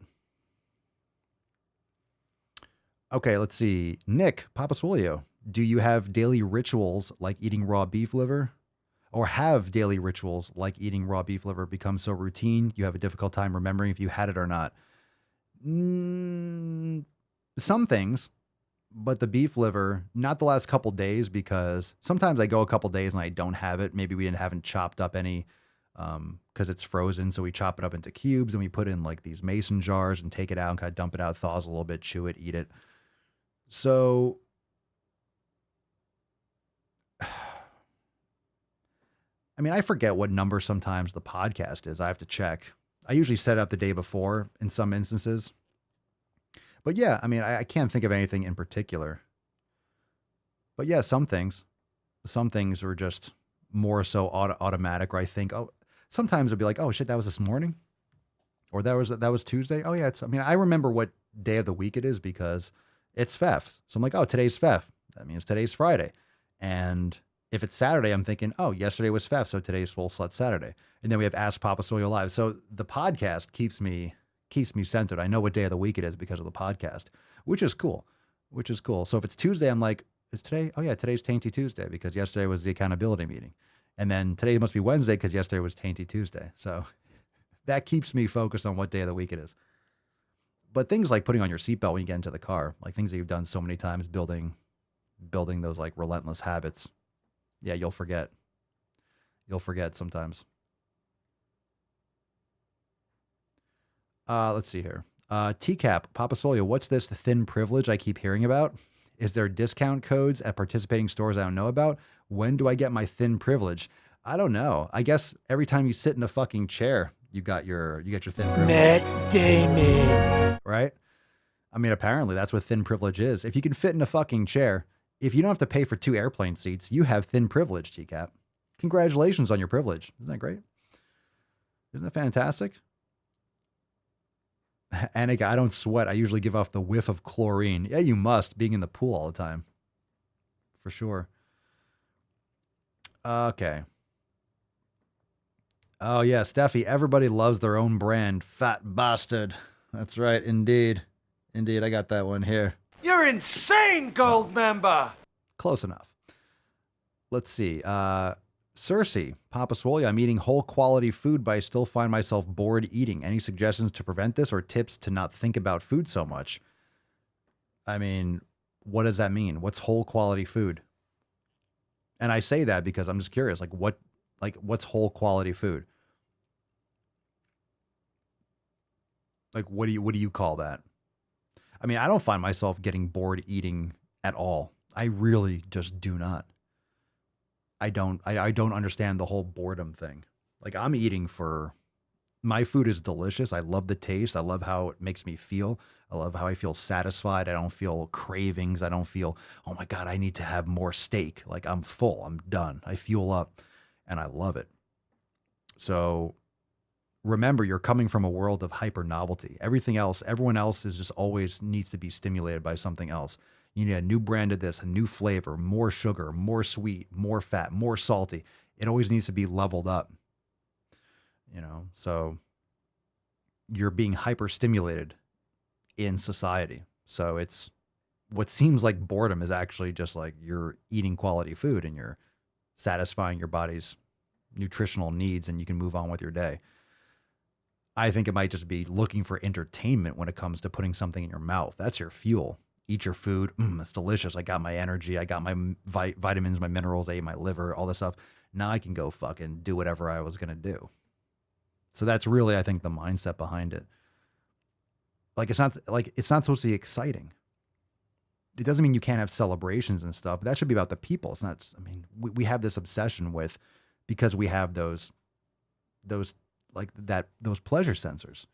Speaker 4: Okay, let's see. Nick Papaswolio, do you have daily rituals like eating raw beef liver? Or have daily rituals like eating raw beef liver become so routine you have a difficult time remembering if you had it or not? Some things, but the beef liver, not the last couple days, because sometimes I go a couple days and I don't have it. Maybe we haven't chopped up any because it's frozen. So we chop it up into cubes and we put it in like these mason jars and take it out and kind of dump it out, thaws a little bit, chew it, eat it. So I mean, I forget what number sometimes the podcast is. I have to check. I usually set it up the day before in some instances. But yeah, I mean, I can't think of anything in particular. But yeah, some things are just more so automatic, where I think, oh, sometimes it'll be like, oh shit, that was this morning, or that was Tuesday. Oh yeah, I remember what day of the week it is because it's FEF. So I'm like, oh, today's FEF. That means today's Friday. And if it's Saturday, I'm thinking, oh, yesterday was FEF, so today's Swole Slut Saturday. And then we have Ask Papa Soyo Live. So the podcast keeps me centered. I know what day of the week it is because of the podcast, which is cool. So if it's Tuesday, I'm like, is today? Oh yeah, today's Tainty Tuesday because yesterday was the accountability meeting. And then today must be Wednesday because yesterday was Tainty Tuesday. So that keeps me focused on what day of the week it is. But things like putting on your seatbelt when you get into the car, like things that you've done so many times, building those like relentless habits. Yeah, you'll forget. You'll forget sometimes. Let's see here. TCAP, Papa Solio, what's this thin privilege I keep hearing about? Is there discount codes at participating stores I don't know about? When do I get my thin privilege? I don't know. I guess every time you sit in a fucking chair, you get your thin privilege.
Speaker 18: Matt Damon.
Speaker 4: Right? I mean, apparently that's what thin privilege is. If you can fit in a fucking chair, if you don't have to pay for 2 airplane seats, you have thin privilege, TCAP. Congratulations on your privilege. Isn't that great? Isn't that fantastic? Annika, I don't sweat. I usually give off the whiff of chlorine. Yeah, you must, being in the pool all the time. For sure. Okay. Oh, yeah, Steffi, everybody loves their own brand. Fat bastard. That's right, indeed. Indeed, I got that one here.
Speaker 18: You're insane, gold member.
Speaker 4: Close enough. Let's see. Cersei, Papa Swole, I'm eating whole quality food, but I still find myself bored eating. Any suggestions to prevent this or tips to not think about food so much? I mean, what does that mean? What's whole quality food? And I say that because I'm just curious, what's whole quality food? Like, what do you call that? I mean, I don't find myself getting bored eating at all. I really just do not. I don't understand the whole boredom thing. Like, I'm eating for, my food is delicious. I love the taste. I love how it makes me feel. I love how I feel satisfied. I don't feel cravings. I don't feel, oh my God, I need to have more steak. Like, I'm full. I'm done. I fuel up and I love it. So remember, you're coming from a world of hyper novelty. Everyone else is just always needs to be stimulated by something else. You need a new brand of this, a new flavor, more sugar, more sweet, more fat, more salty. It always needs to be leveled up. So you're being hyper stimulated in society. So it's what seems like boredom is actually just like you're eating quality food and you're satisfying your body's nutritional needs and you can move on with your day. I think it might just be looking for entertainment when it comes to putting something in your mouth. That's your fuel. Eat your food. It's delicious. I got my energy. I got my vitamins, my minerals. I ate my liver, all this stuff. Now I can go fucking do whatever I was going to do. So that's really, I think, the mindset behind it. It's not supposed to be exciting. It doesn't mean you can't have celebrations and stuff. But that should be about the people. It's not, we have this obsession with, because we have those pleasure sensors.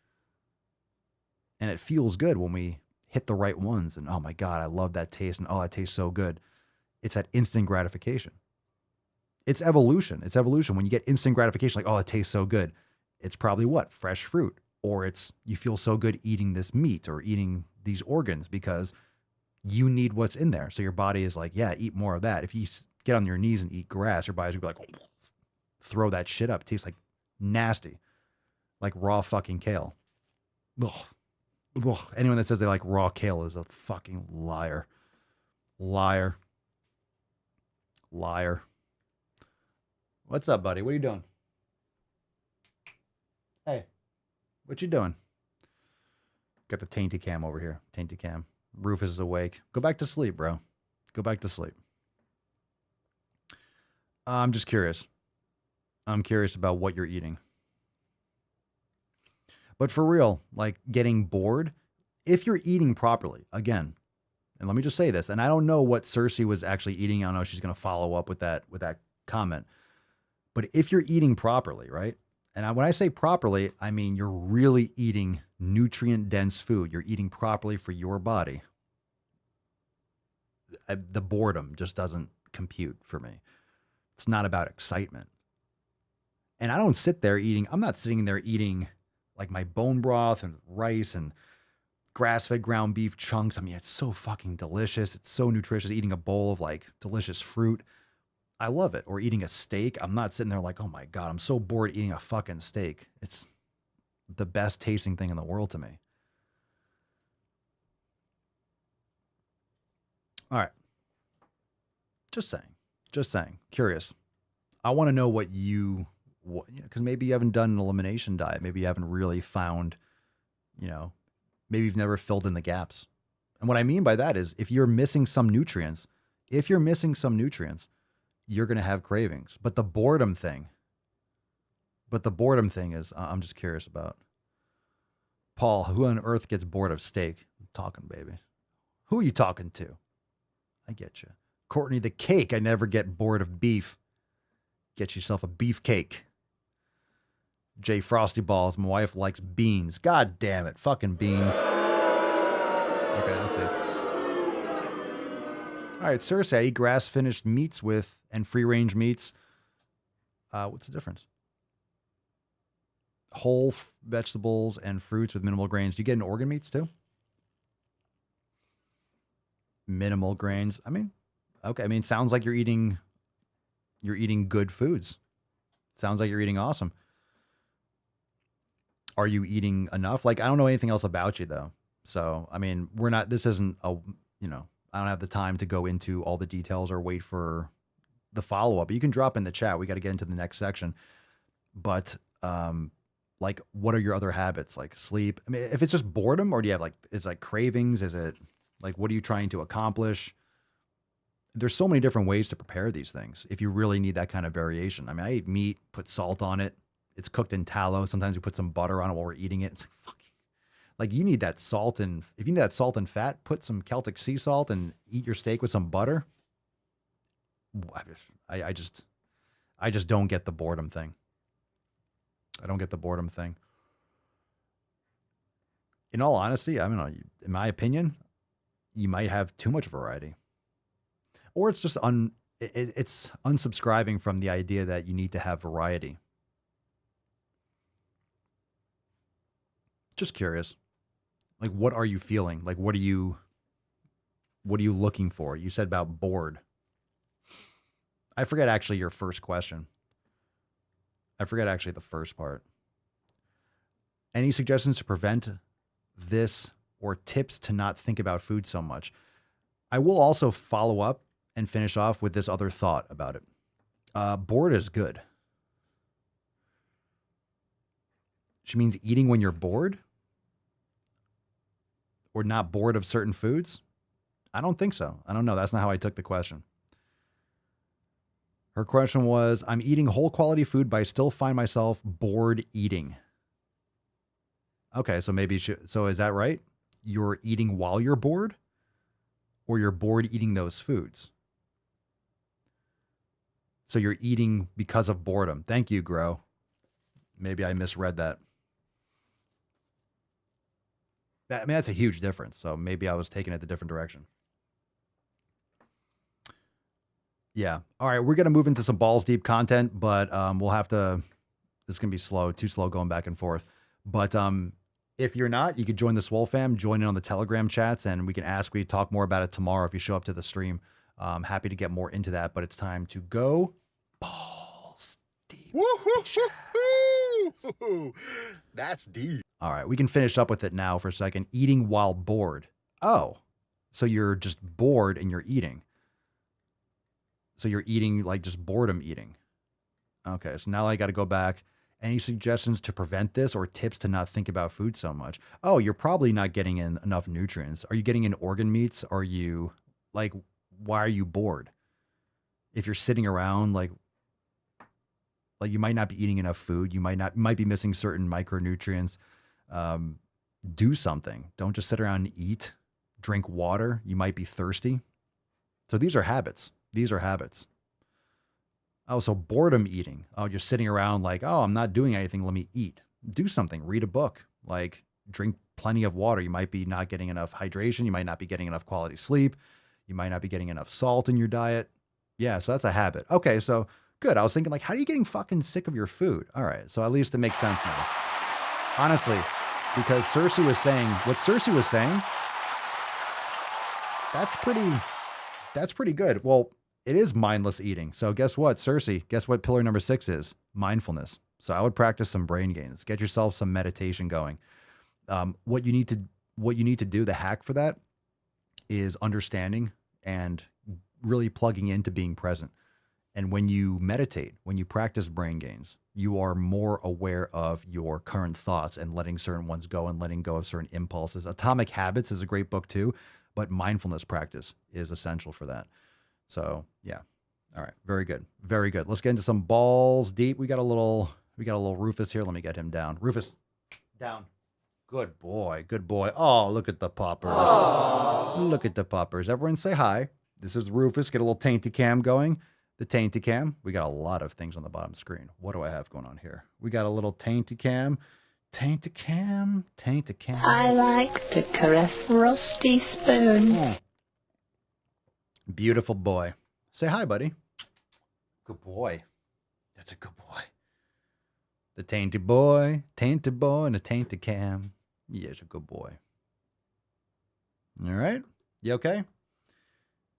Speaker 4: And it feels good when we hit the right ones. And oh my God, I love that taste. And oh, that tastes so good. It's that instant gratification. It's evolution. It's evolution. When you get instant gratification, like, oh, it tastes so good. It's probably what? Fresh fruit. Or it's, you feel so good eating this meat or eating these organs because you need what's in there. So your body is like, yeah, eat more of that. If you get on your knees and eat grass, your body's gonna be like, oh, throw that shit up. It tastes like nasty. Like raw fucking kale. Ugh. Ugh. Anyone that says they like raw kale is a fucking liar. Liar. Liar. What's up, buddy? What are you doing? Hey, what you doing? Got the tainty cam over here. Tainty cam. Rufus is awake. Go back to sleep, bro. Go back to sleep. I'm just curious. I'm curious about what you're eating. But for real, like getting bored, if you're eating properly, again, and let me just say this, and I don't know what Cersei was actually eating. I don't know if she's going to follow up with that comment. But if you're eating properly, right? And when I say properly, I mean you're really eating nutrient-dense food. You're eating properly for your body. The boredom just doesn't compute for me. It's not about excitement. And I don't sit there eating, I'm not sitting there eating like my bone broth and rice and grass-fed ground beef chunks. I mean, it's so fucking delicious. It's so nutritious. Eating a bowl of like delicious fruit. I love it. Or eating a steak. I'm not sitting there like, oh my God, I'm so bored eating a fucking steak. It's the best tasting thing in the world to me. All right. Just saying. Curious. I want to know because maybe you haven't done an elimination diet. Maybe you haven't really found, maybe you've never filled in the gaps. And what I mean by that is if you're missing some nutrients, you're going to have cravings. But the boredom thing is, I'm just curious about. Paul, who on earth gets bored of steak? I'm talking, baby. Who are you talking to? I get you. Courtney the cake. I never get bored of beef. Get yourself a beef cake. Jay Frosty Balls. My wife likes beans. God damn it. Fucking beans. Okay, let's see. All right, Cersei, I eat grass-finished meats and free-range meats. What's the difference? Whole vegetables and fruits with minimal grains. Do you get an organ meats too? Minimal grains. I mean, okay. I mean, sounds like you're eating good foods. Sounds like you're eating awesome. Are you eating enough? Like, I don't know anything else about you though. So, I mean, this isn't I don't have the time to go into all the details or wait for the follow-up. You can drop in the chat. We got to get into the next section. But, like, what are your other habits? Like sleep? I mean, if it's just boredom, or do you have is like cravings? Is it like, what are you trying to accomplish? There's so many different ways to prepare these things if you really need that kind of variation. I mean, I eat meat, put salt on it. It's cooked in tallow. Sometimes we put some butter on it while we're eating it. It's like, fucking, like you need that salt, and if you need that salt and fat, put some Celtic sea salt and eat your steak with some butter. I just don't get the boredom thing. I don't get the boredom thing. In all honesty, I don't know, in my opinion, you might have too much variety. Or it's just it's unsubscribing from the idea that you need to have variety. Just curious. Like, what are you feeling? Like, what are you looking for? You said about bored. I forget actually your first question. I forget actually the first part. Any suggestions to prevent this or tips to not think about food so much? I will also follow up and finish off with this other thought about it. Bored is good. She means eating when you're bored? Or not bored of certain foods? I don't think so. I don't know. That's not how I took the question. Her question was, I'm eating whole quality food, but I still find myself bored eating. Okay, so maybe, so is that right? You're eating while you're bored? Or you're bored eating those foods? So you're eating because of boredom. Thank you, Grow. Maybe I misread that. I mean, that's a huge difference. So maybe I was taking it the different direction. Yeah. All right. We're going to move into some balls deep content, but we'll have to, this is going to be slow, too slow going back and forth. But if you're not, you could join the Swole fam, join in on the Telegram chats, and we can talk more about it tomorrow if you show up to the stream. I'm happy to get more into that, but it's time to go balls deep.
Speaker 19: Woo-hoo-hoo-hoo. That's deep.
Speaker 4: All right, we can finish up with it now for a second. Eating while bored. Oh, so you're just bored and you're eating. So you're eating like just boredom eating. Okay, so now I got to go back. Any suggestions to prevent this or tips to not think about food so much? Oh, you're probably not getting in enough nutrients. Are you getting in organ meats? Are you like, why are you bored? If you're sitting around, like you might not be eating enough food. You might be missing certain micronutrients. Do something. Don't just sit around and eat. Drink water. You might be thirsty. So these are habits. Oh, so boredom eating. Oh, you're sitting around like, oh, I'm not doing anything. Let me eat. Do something. Read a book. Like, drink plenty of water. You might be not getting enough hydration. You might not be getting enough quality sleep. You might not be getting enough salt in your diet. Yeah, so that's a habit. Okay, so good. I was thinking, like, how are you getting fucking sick of your food? All right, so at least it makes sense now. Honestly, because Cersei was saying, what Cersei was saying, that's pretty good. Well, it is mindless eating. So guess what, Cersei? Guess what pillar number 6 is? Mindfulness. So I would practice some brain gains. Get yourself some meditation going. What you need to do, the hack for that, is understanding and really plugging into being present. And when you meditate, when you practice brain gains, you are more aware of your current thoughts and letting certain ones go and letting go of certain impulses. Atomic Habits is a great book too, but mindfulness practice is essential for that. So yeah. All right. Very good. Very good. Let's get into some balls deep. We got a little Rufus here. Let me get him down. Rufus, down. Good boy. Good boy. Oh, look at the poppers. Aww. Look at the poppers. Everyone say hi. This is Rufus. Get a little tainty cam going. The tainty cam. We got a lot of things on the bottom screen. What do I have going on here? We got a little tainty cam. Tainty cam. Tainty cam.
Speaker 20: I like to caress rusty spoons.
Speaker 4: Oh. Beautiful boy. Say hi, buddy. Good boy. That's a good boy. The tainty boy, and a tainty cam. He is a good boy. All right. You okay?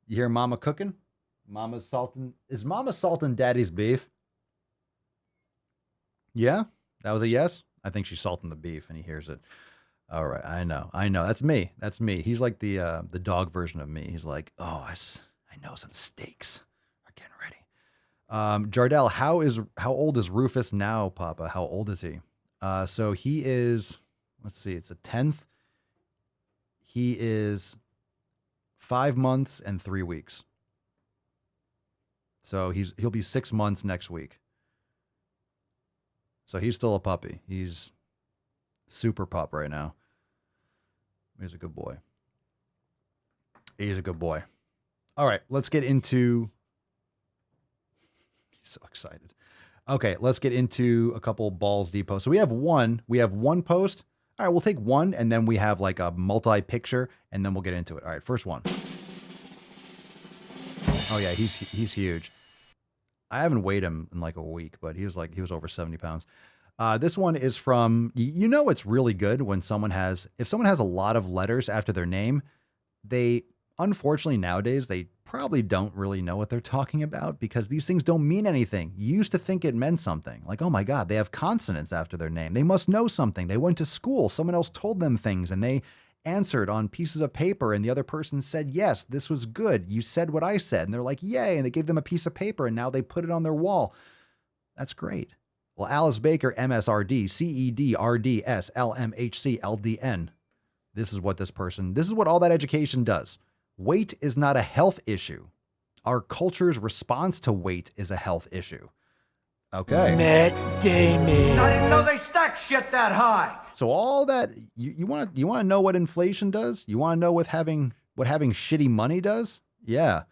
Speaker 4: You hear Mama cooking? Mama's salting. Is Mama salting Daddy's beef? Yeah? That was a yes? I think she's salting the beef and he hears it. All right. I know. That's me. He's like the dog version of me. He's like, oh, I know some steaks are getting ready. Jardel, how old is Rufus now, Papa? How old is he? So he is, let's see, it's the 10th. He is 5 months and 3 weeks. So he'll be 6 months next week. So he's still a puppy. He's super pup right now. He's a good boy. He's a good boy. All right, let's get into... He's so excited. Okay, let's get into a couple balls deep posts. So we have one post. All right, we'll take one, and then we have like a multi-picture, and then we'll get into it. All right, first one. Oh yeah, he's huge. I haven't weighed him in like a week, but he was over 70 pounds. This one is from, you know, it's really good when if someone has a lot of letters after their name, they, unfortunately nowadays, they probably don't really know what they're talking about because these things don't mean anything. You used to think it meant something. Like, oh my God, they have consonants after their name. They must know something. They went to school. Someone else told them things and they answered on pieces of paper and the other person said, yes, this was good. You said what I said. And they're like, yay. And they gave them a piece of paper and now they put it on their wall. That's great. Well, Alice Baker, MSRD, CED, RDS, LMHC, LDN. This is what all that education does. Weight is not a health issue. Our culture's response to weight is a health issue. Okay.
Speaker 18: Matt Damon.
Speaker 21: I didn't know they stacked shit that high.
Speaker 4: So all that, you want to know what inflation does? You want to know what having shitty money does? Yeah.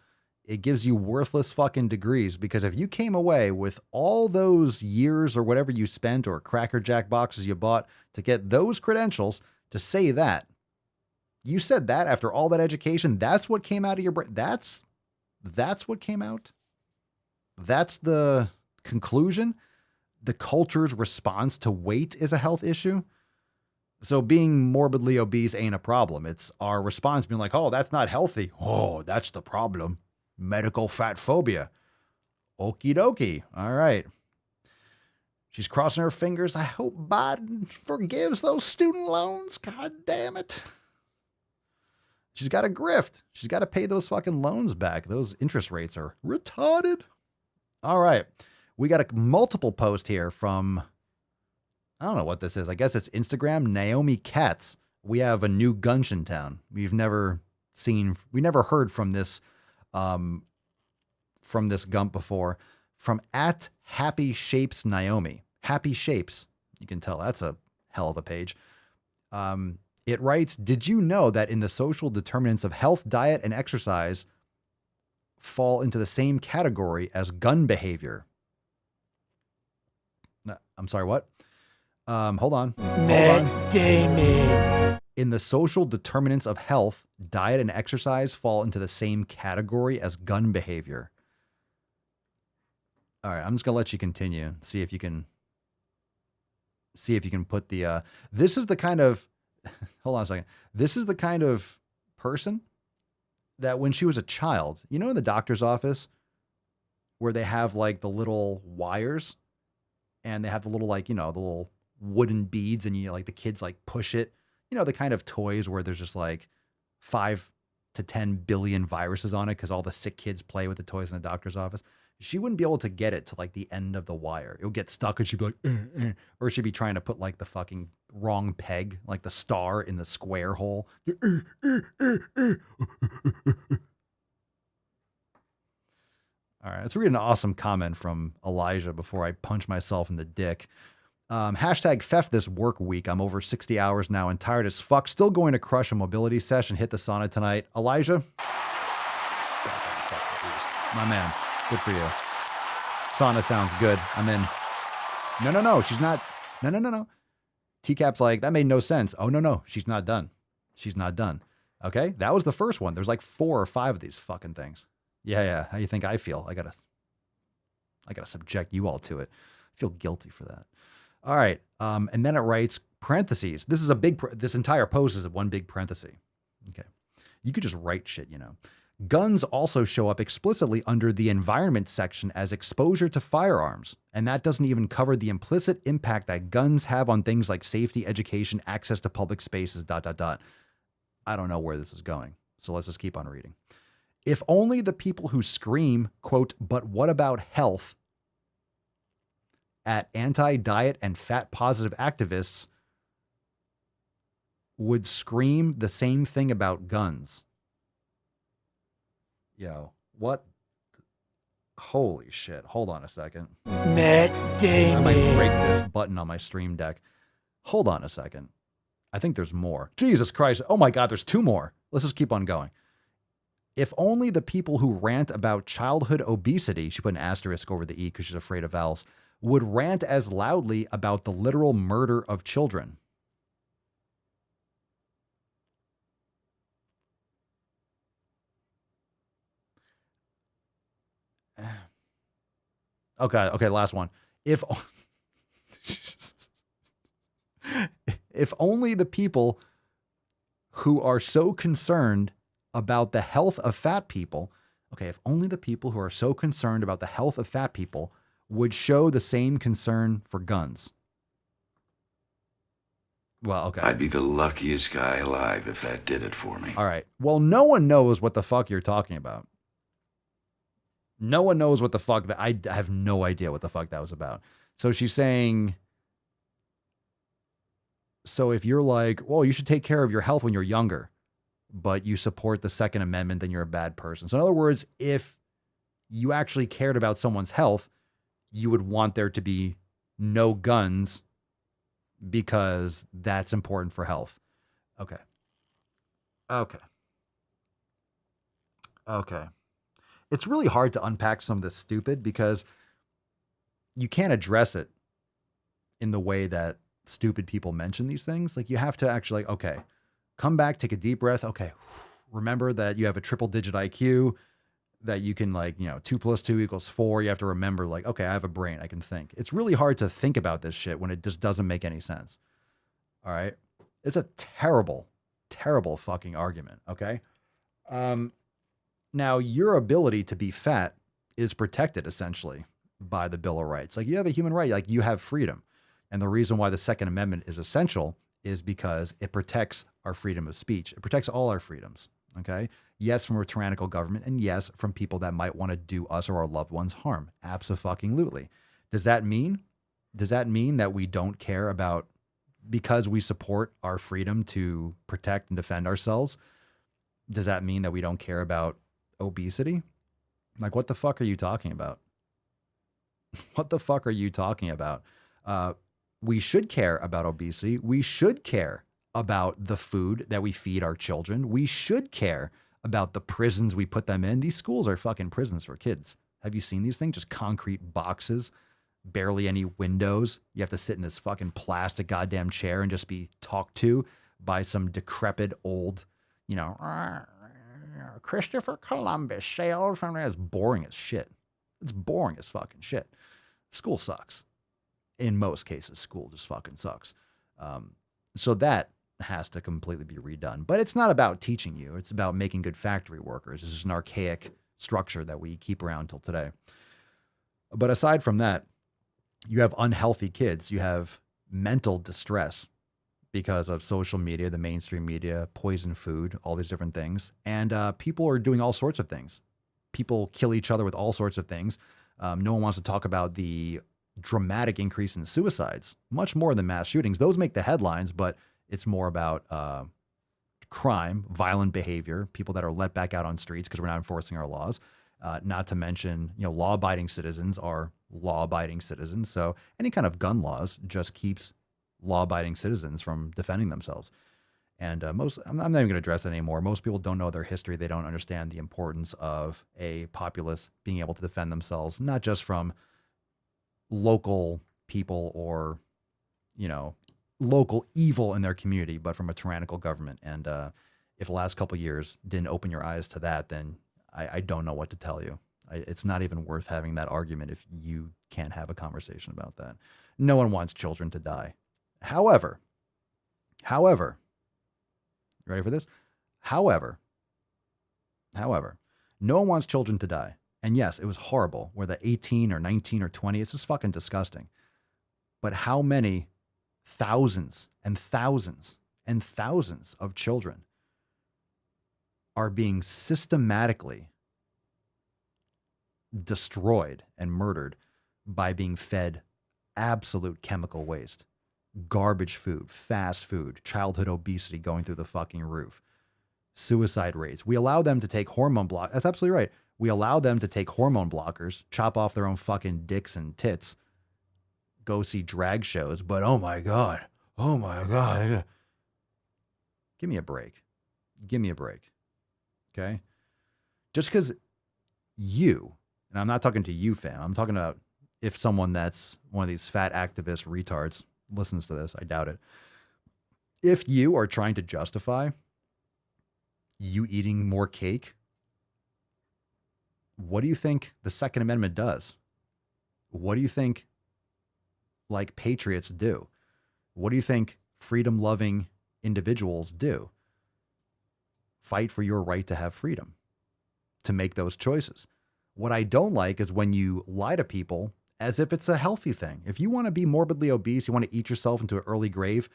Speaker 4: It gives you worthless fucking degrees, because if you came away with all those years or whatever you spent or Cracker Jack boxes you bought to get those credentials to say that, you said that after all that education, that's what came out of your brain. That's what came out. That's the conclusion. The culture's response to weight is a health issue. So being morbidly obese ain't a problem. It's our response being like, oh, that's not healthy. Oh, that's the problem. Medical fat phobia. Okie dokie. All right. She's crossing her fingers. I hope Biden forgives those student loans. God damn it. She's got to grift. She's got to pay those fucking loans back. Those interest rates are retarded. All right. We got a multiple post here from, I don't know what this is. I guess it's Instagram. Naomi Katz. We have a new gunch in town. We never heard from this gump before. From @HappyShapes Naomi. Happy Shapes. You can tell that's a hell of a page. It writes, did you know that in the social determinants of health, diet, and exercise fall into the same category as gun behavior? No, I'm sorry, what? Hold on.
Speaker 18: Matt Damon.
Speaker 4: In the social determinants of health, diet, and exercise fall into the same category as gun behavior. All right, I'm just going to let you continue. See if you can put the, this is the kind of, hold on a second. This is the kind of person that when she was a child, you know, in the doctor's office where they have like the little wires and they have the little, like, you know, the little wooden beads and you like the kids like push it, you know, the kind of toys where there's just like 5 to 10 billion viruses on it because all the sick kids play with the toys in the doctor's office. She wouldn't be able to get it to like the end of the wire. It would get stuck and she'd be like, or she'd be trying to put like the fucking wrong peg, like the star in the square hole. All right, let's read an awesome comment from Elijah before I punch myself in the dick. Hashtag theft this work week. I'm over 60 hours now and tired as fuck. Still going to crush a mobility session. Hit the sauna tonight. Elijah. My man. Good for you. Sauna sounds good. I'm in. No. She's not. No. TCAP's like, that made no sense. Oh, no. She's not done. She's not done. Okay. That was the first one. There's like 4 or 5 of these fucking things. Yeah. How you think I feel? I gotta subject you all to it. I feel guilty for that. All right. And then it writes parentheses. This is this entire post is one big parenthesis. Okay. You could just write shit, you know. Guns also show up explicitly under the environment section as exposure to firearms. And that doesn't even cover the implicit impact that guns have on things like safety, education, access to public spaces, ... I don't know where this is going. So let's just keep on reading. If only the people who scream, quote, but what about health at anti-diet and fat-positive activists would scream the same thing about guns. Yo, what? Holy shit. Hold on a second.
Speaker 18: Matt Damon.
Speaker 4: I might break this button on my stream deck. Hold on a second. I think there's more. Jesus Christ. Oh my God, there's 2 more. Let's just keep on going. If only the people who rant about childhood obesity, she put an asterisk over the E because she's afraid of vowels, would rant as loudly about the literal murder of children. Okay, last one. If only the people who are so concerned about the health of fat people, okay, if only the people who are so concerned about the health of fat people would show the same concern for guns. Well, okay.
Speaker 1: I'd be the luckiest guy alive if that did it for me.
Speaker 4: All right. Well, no one knows what the fuck you're talking about. No one knows what the fuck that I have no idea what the fuck that was about. So she's saying, so if you're like, well, you should take care of your health when you're younger, but you support the Second Amendment, then you're a bad person. So in other words, if you actually cared about someone's health, you would want there to be no guns because that's important for health. Okay. It's really hard to unpack some of this stupid because you can't address it in the way that stupid people mention these things. Like you have to actually, okay, come back, take a deep breath. Okay. Remember that you have a triple digit IQ, that you can 2 + 2 = 4. You have to remember okay, I have a brain. I can think. It's really hard to think about this shit when it just doesn't make any sense. All right. It's a terrible, terrible fucking argument. Okay. Now your ability to be fat is protected essentially by the Bill of Rights. You have a human right, you have freedom. And the reason why the Second Amendment is essential is because it protects our freedom of speech. It protects all our freedoms. Okay. Yes, from a tyrannical government, and yes, from people that might want to do us or our loved ones harm. Abso-fucking-lutely. Does that mean that we don't care about, because we support our freedom to protect and defend ourselves, does that mean that we don't care about obesity? What the fuck are you talking about? What the fuck are you talking about? We should care about obesity. We should care about the food that we feed our children. We should care about the prisons we put them in. These schools are fucking prisons for kids. Have you seen these things? Just concrete boxes, barely any windows. You have to sit in this fucking plastic goddamn chair and just be talked to by some decrepit old, Christopher Columbus sailed from there. It's boring as shit. It's boring as fucking shit. School sucks. In most cases, school just fucking sucks. So that has to completely be redone. But it's not about teaching you. It's about making good factory workers. This is an archaic structure that we keep around till today. But aside from that, you have unhealthy kids. You have mental distress because of social media, the mainstream media, poison food, all these different things. And people are doing all sorts of things. People kill each other with all sorts of things. No one wants to talk about the dramatic increase in suicides, much more than mass shootings. Those make the headlines, but it's more about crime, violent behavior, people that are let back out on streets because we're not enforcing our laws. Not to mention, law-abiding citizens are law-abiding citizens. So any kind of gun laws just keeps law-abiding citizens from defending themselves. And I'm not even going to address it anymore. Most people don't know their history. They don't understand the importance of a populace being able to defend themselves, not just from local people or, local evil in their community, but from a tyrannical government. And if the last couple of years didn't open your eyes to that, then I don't know what to tell you. It's not even worth having that argument if you can't have a conversation about that. No one wants children to die. However, you ready for this? However, no one wants children to die. And yes, it was horrible, whether 18 or 19 or 20, it's just fucking disgusting. But how many thousands and thousands and thousands of children are being systematically destroyed and murdered by being fed absolute chemical waste, garbage food, fast food, childhood obesity going through the fucking roof, suicide rates. We allow them to take hormone block. That's absolutely right. We allow them to take hormone blockers, chop off their own fucking dicks and tits, go see drag shows. But oh my God. Give me a break. Okay? Just because you, and I'm not talking to you, fam. I'm talking about if someone that's one of these fat activist retards listens to this. I doubt it. If you are trying to justify you eating more cake, what do you think the Second Amendment does? What do you think patriots do? What do you think freedom-loving individuals do? Fight for your right to have freedom, to make those choices. What I don't like is when you lie to people as if it's a healthy thing. If you want to be morbidly obese, you want to eat yourself into an early grave,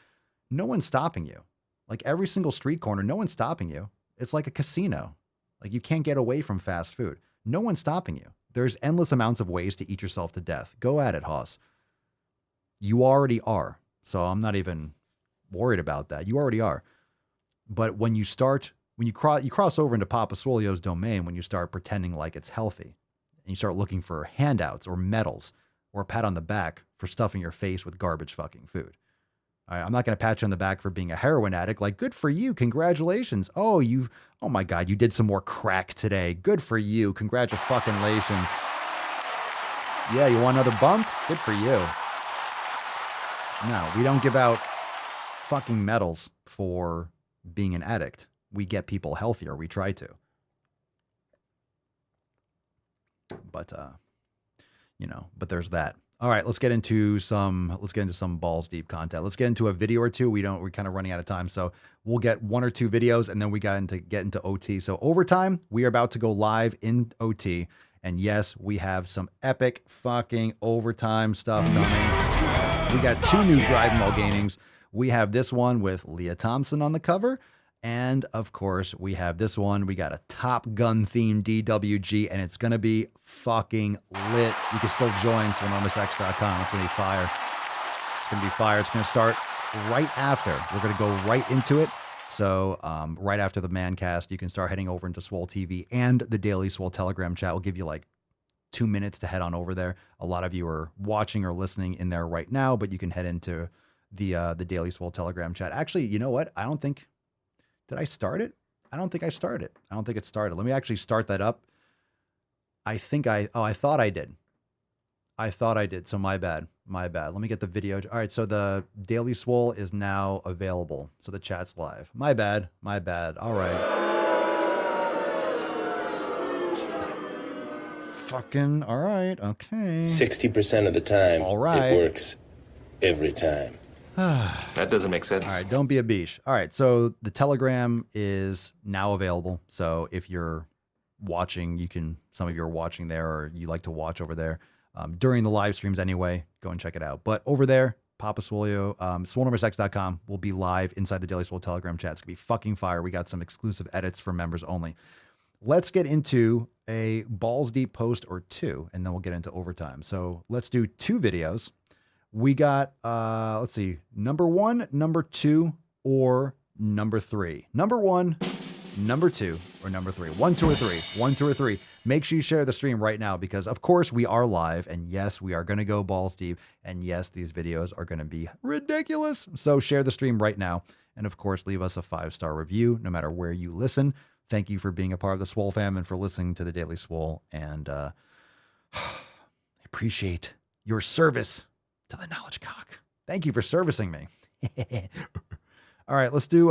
Speaker 4: no one's stopping you. Like every single street corner, no one's stopping you. It's like a casino. Like you can't get away from fast food. No one's stopping you. There's endless amounts of ways to eat yourself to death. Go at it, Hoss. You already are. So I'm not even worried about that. You already are. But when you cross over into Papa Swole's domain, when you start pretending like it's healthy, and you start looking for handouts or medals or a pat on the back for stuffing your face with garbage fucking food. All right, I'm not going to pat you on the back for being a heroin addict. Like, good for you. Congratulations. Oh my God, you did some more crack today. Good for you. Congratulations. Yeah, you want another bump? Good for you. No, we don't give out fucking medals for being an addict. We get people healthier. We try to. But, but there's that. All right, let's get into some balls deep content. Let's get into a video or two. We're kind of running out of time. So we'll get 1 or 2 videos and then we get into OT. So overtime, we are about to go live in OT. And yes, we have some epic fucking overtime stuff coming. We got 2 new Drive Mulganings. We have this one with Leah Thompson on the cover. And of course, we have this one. We got a Top Gun themed DWG, and it's going to be fucking lit. You can still join SwoleNomusX.com. It's going to be fire. It's going to be fire. It's going to start right after. We're going to go right into it. So right after the Mancast, you can start heading over into Swole TV and the Daily Swole Telegram chat. We'll give you like 2 minutes to head on over there. A lot of you are watching or listening in there right now, but you can head into the Daily Swole Telegram chat. Actually, you know what? Did I start it? I don't think I started. I don't think it started. Let me actually start that up. I thought I did. So my bad. Let me get the video. All right. So the Daily Swole is now available. So the chat's live. My bad. All right. Fucking all right. Okay.
Speaker 3: 60% of the time,
Speaker 4: all right.
Speaker 3: It works every time.
Speaker 22: That doesn't make sense.
Speaker 4: All right, don't be a beesh. All right, so the Telegram is now available. So if you're watching, some of you are watching there or you like to watch over there during the live streams anyway, go and check it out. But over there, Papa Swole, SwoleNomusX.com will be live inside the Daily Swole Telegram chat. It's going to be fucking fire. We got some exclusive edits for members only. Let's get into a balls deep post or 2, and then we'll get into overtime. So let's do 2 videos. We got, let's see, number 1, number 2, or number 3. Number 1, number 2, or number 3. 1, 2, or 3. 1, 2, or 3. Make sure you share the stream right now because, of course, we are live. And yes, we are going to go balls deep. And yes, these videos are going to be ridiculous. So share the stream right now. And, of course, leave us a 5-star review no matter where you listen. Thank you for being a part of the Swole fam and for listening to the Daily Swole. And I appreciate your service to the knowledge cock. Thank you for servicing me. All right, let's do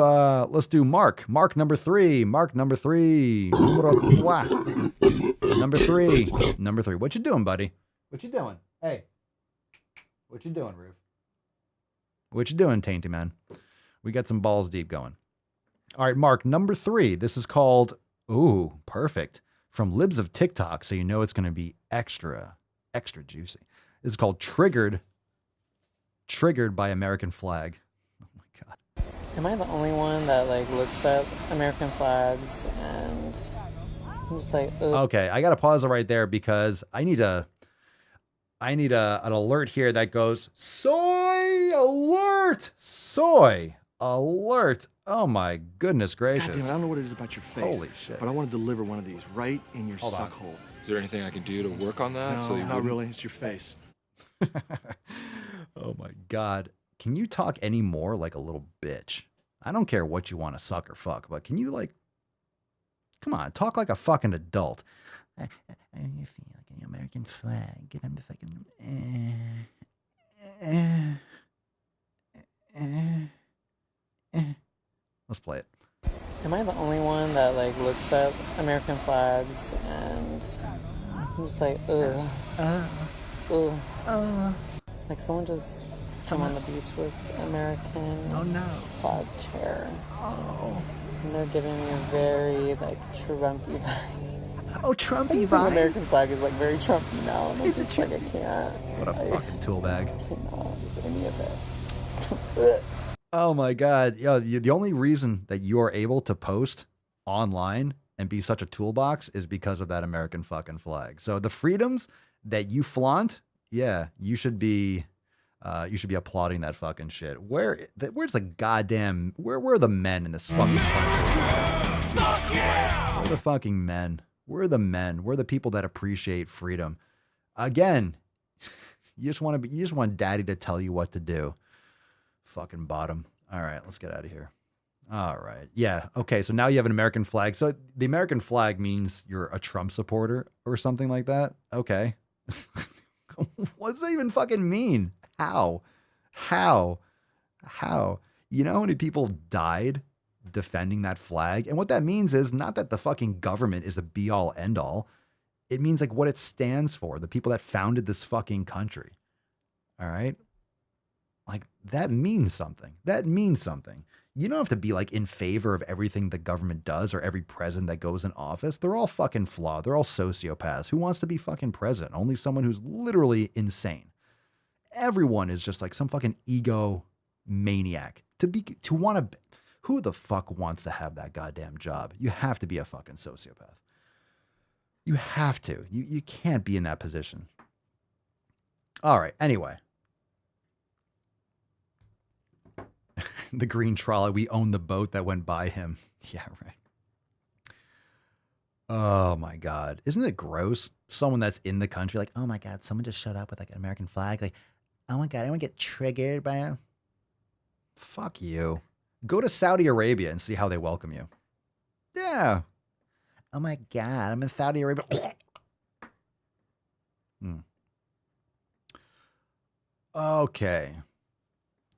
Speaker 4: Mark. Mark number 3. Number 3. Number 3. What you doing, buddy? What you doing? Hey. What you doing, Ruth? What you doing, Tainty Man? We got some balls deep going. All right, Mark number 3. This is called, ooh, perfect. From Libs of TikTok, so you know it's going to be extra juicy. This is called Triggered by American Flag. Oh my God.
Speaker 23: Am I the only one that looks at American flags and I'm just like, ugh.
Speaker 4: Okay, I got to pause it right there because I need an alert here that goes soy alert. Oh my goodness gracious.
Speaker 24: God damn it, I don't know what it is about your face.
Speaker 4: Holy shit.
Speaker 24: But I want to deliver one of these right in your suck hole.
Speaker 22: Is there anything I can do to work on that?
Speaker 24: No, not really. It's your face.
Speaker 4: Oh my God. Can you talk any more like a little bitch? I don't care what you want to suck or fuck, but can you come on, talk like a fucking adult. I feel like an American flag and I'm just like, let's play it.
Speaker 23: Am I the only one that looks at American flags and I'm just like, ugh. Like someone just I'm on the beach with American flag chair.
Speaker 4: Oh.
Speaker 23: And they're giving me a very, like, Trumpy vibe.
Speaker 4: Oh, Trumpy
Speaker 23: The
Speaker 4: vibe?
Speaker 23: American flag is, like, very Trumpy now. And it's just like, I can't.
Speaker 4: What a fucking tool bag.
Speaker 23: I just cannot with any of it.
Speaker 4: Oh my God. Yeah, the only reason that you are able to post online and be such a toolbox is because of that American fucking flag. So the freedoms that you flaunt, yeah, you should be applauding that fucking shit. Where's the goddamn, where are the men in this fucking country? Jesus Christ. Where are the fucking men? Where are the men? Where are the people that appreciate freedom? Again, you just want daddy to tell you what to do. Fucking bottom. All right, let's get out of here. All right. Yeah. Okay. So now you have an American flag. So the American flag means you're a Trump supporter or something like that. Okay. What does that even fucking mean? How? You know how many people died defending that flag? And what that means is not that the fucking government is the be all end all. It means like what it stands for. The people that founded this fucking country. All right. Like that means something. That means something. You don't have to be like in favor of everything the government does or every president that goes in office. They're all fucking flawed. They're all sociopaths. Who wants to be fucking president? Only someone who's literally insane. Everyone is just like some fucking ego maniac. Who the fuck wants to have that goddamn job? You have to be a fucking sociopath. You have to. You can't be in that position. All right. Anyway. The green trolley. We own the boat that went by him. Yeah, right. Oh my God. Isn't it gross? Someone that's in the country, like, oh my God, someone just showed up with like an American flag. Like, oh my God, anyone get triggered by him? Fuck you. Go to Saudi Arabia and see how they welcome you. Yeah. Oh my God, I'm in Saudi Arabia. Okay.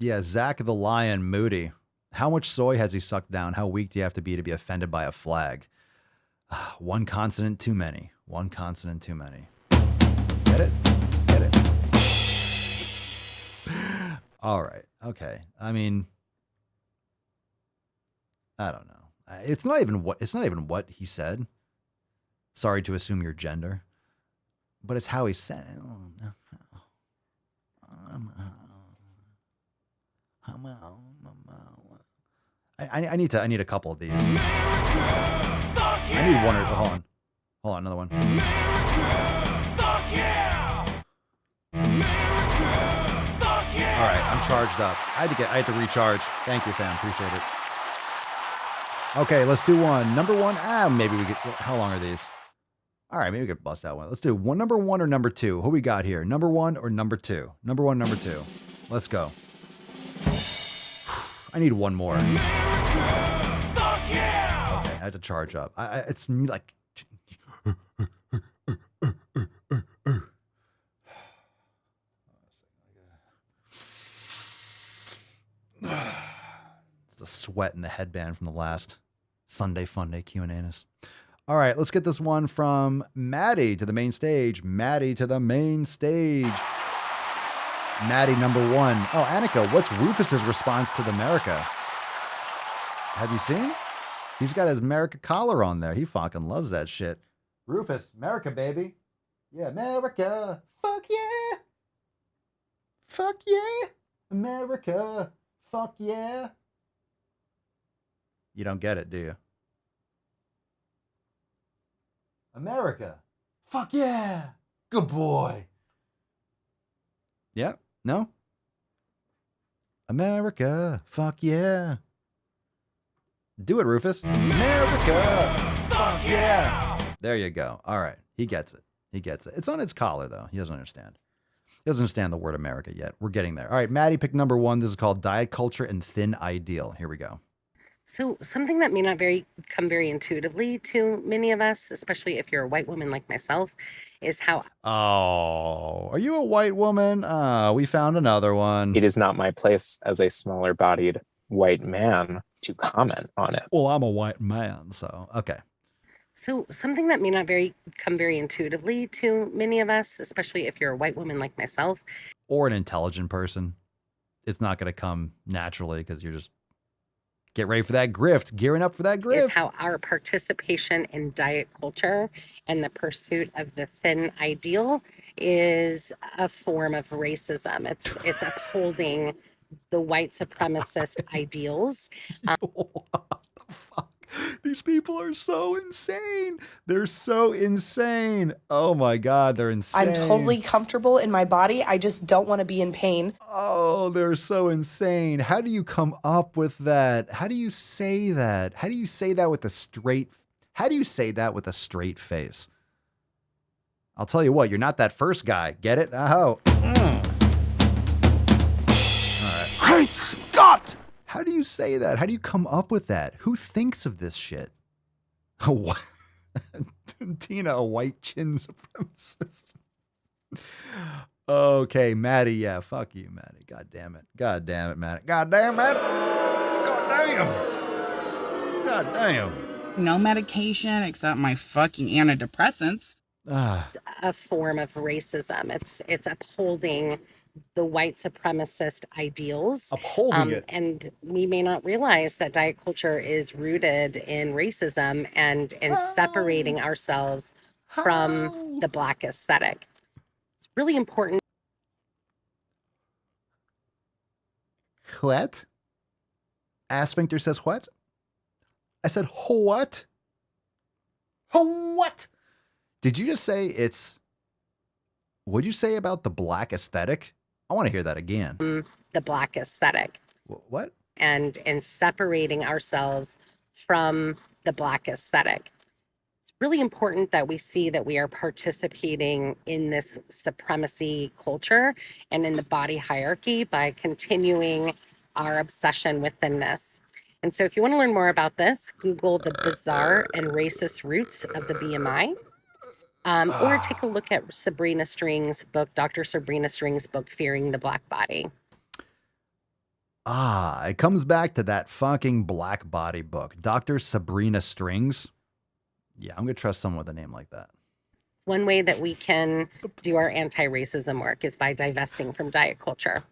Speaker 4: Yeah, Zach the Lion Moody. How much soy has he sucked down? How weak do you have to be offended by a flag? One consonant too many. One consonant too many. Get it? Get it. All right. Okay. I mean, I don't know. It's not even what he said. Sorry to assume your gender. But it's how he said it. I need a couple of these. I need one or hold on, another one.
Speaker 5: Fuck yeah!
Speaker 4: All right, I'm charged up. I had to recharge. Thank you, fam. Appreciate it. Okay, let's do one. Number one. Maybe we get. How long are these? All right, maybe we could bust out one. Let's do one. Number one or number two. Who we got here? Number one or number two? Number one, number two. Let's go. I need one more. Okay, I had to charge up. It's me like. It's the sweat in the headband from the last Sunday Funday Q&A's. All right, let's get this one from Maddie to the main stage. Maddie to the main stage. Maddie number one. Oh, Annika, what's Rufus's response to the America? Have you seen? He's got his America collar on there. He fucking loves that shit. Rufus, America, baby. Yeah, America. Fuck yeah. Fuck yeah. America. Fuck yeah. You don't get it, do you? America. Fuck yeah. Good boy. Yeah. No? America. Fuck yeah. Do it, Rufus. America. Fuck yeah. There you go. All right. He gets it. He gets it. It's on his collar, though. He doesn't understand. He doesn't understand the word America yet. We're getting there. All right. Maddie picked number one. This is called Diet Culture and Thin Ideal. Here we go.
Speaker 6: So something that may not come very intuitively to many of us, especially if you're a white woman like myself, is how...
Speaker 4: Oh, are you a white woman? We found another one.
Speaker 10: It is not my place as a smaller bodied white man to comment on it.
Speaker 4: Well, I'm a white man, so okay.
Speaker 6: So something that may not come very intuitively to many of us, especially if you're a white woman like myself.
Speaker 4: Or an intelligent person. it's not going to come naturally because you're just get ready for that grift, gearing up for that grift.
Speaker 6: Is how our participation in diet culture and the pursuit of the thin ideal is a form of racism. It's upholding the white supremacist ideals.
Speaker 4: These people are so insane. They're so insane. Oh my God, they're insane.
Speaker 7: I'm totally comfortable in my body. I just don't want to be in pain.
Speaker 4: Oh, they're so insane. How do you come up with that? How do you say that? How do you say that with a straight face? I'll tell you what, you're not that first guy. Get it? Oh. All right.
Speaker 5: Hey, Scott!
Speaker 4: How do you say that? How do you come up with that? Who thinks of this shit? Tina, a white chin supremacist. Okay, Maddie. Yeah, fuck you, Maddie. God damn it. God damn it, Maddie. God damn, Maddie. God damn. God damn.
Speaker 9: No medication except my fucking antidepressants.
Speaker 6: A form of racism. It's upholding the white supremacist ideals.
Speaker 4: Upholding it.
Speaker 6: And we may not realize that diet culture is rooted in racism and in separating ourselves from the Black aesthetic. It's really important.
Speaker 4: What? Asphincter says what? I said what? What? Did you just say it's... What'd you say about the Black aesthetic? I want to hear that again.
Speaker 6: The Black aesthetic.
Speaker 4: What?
Speaker 6: And separating ourselves from the Black aesthetic. It's really important that we see that we are participating in this supremacy culture and in the body hierarchy by continuing our obsession with thinness. And so if you want to learn more about this, Google the bizarre and racist roots of the BMI. Or take a look at Sabrina String's book, Dr. Sabrina String's book, Fearing the Black Body.
Speaker 4: It comes back to that fucking Black Body book. Dr. Sabrina Strings. Yeah, I'm going to trust someone with a name like that.
Speaker 6: One way that we can do our anti-racism work is by divesting from diet culture.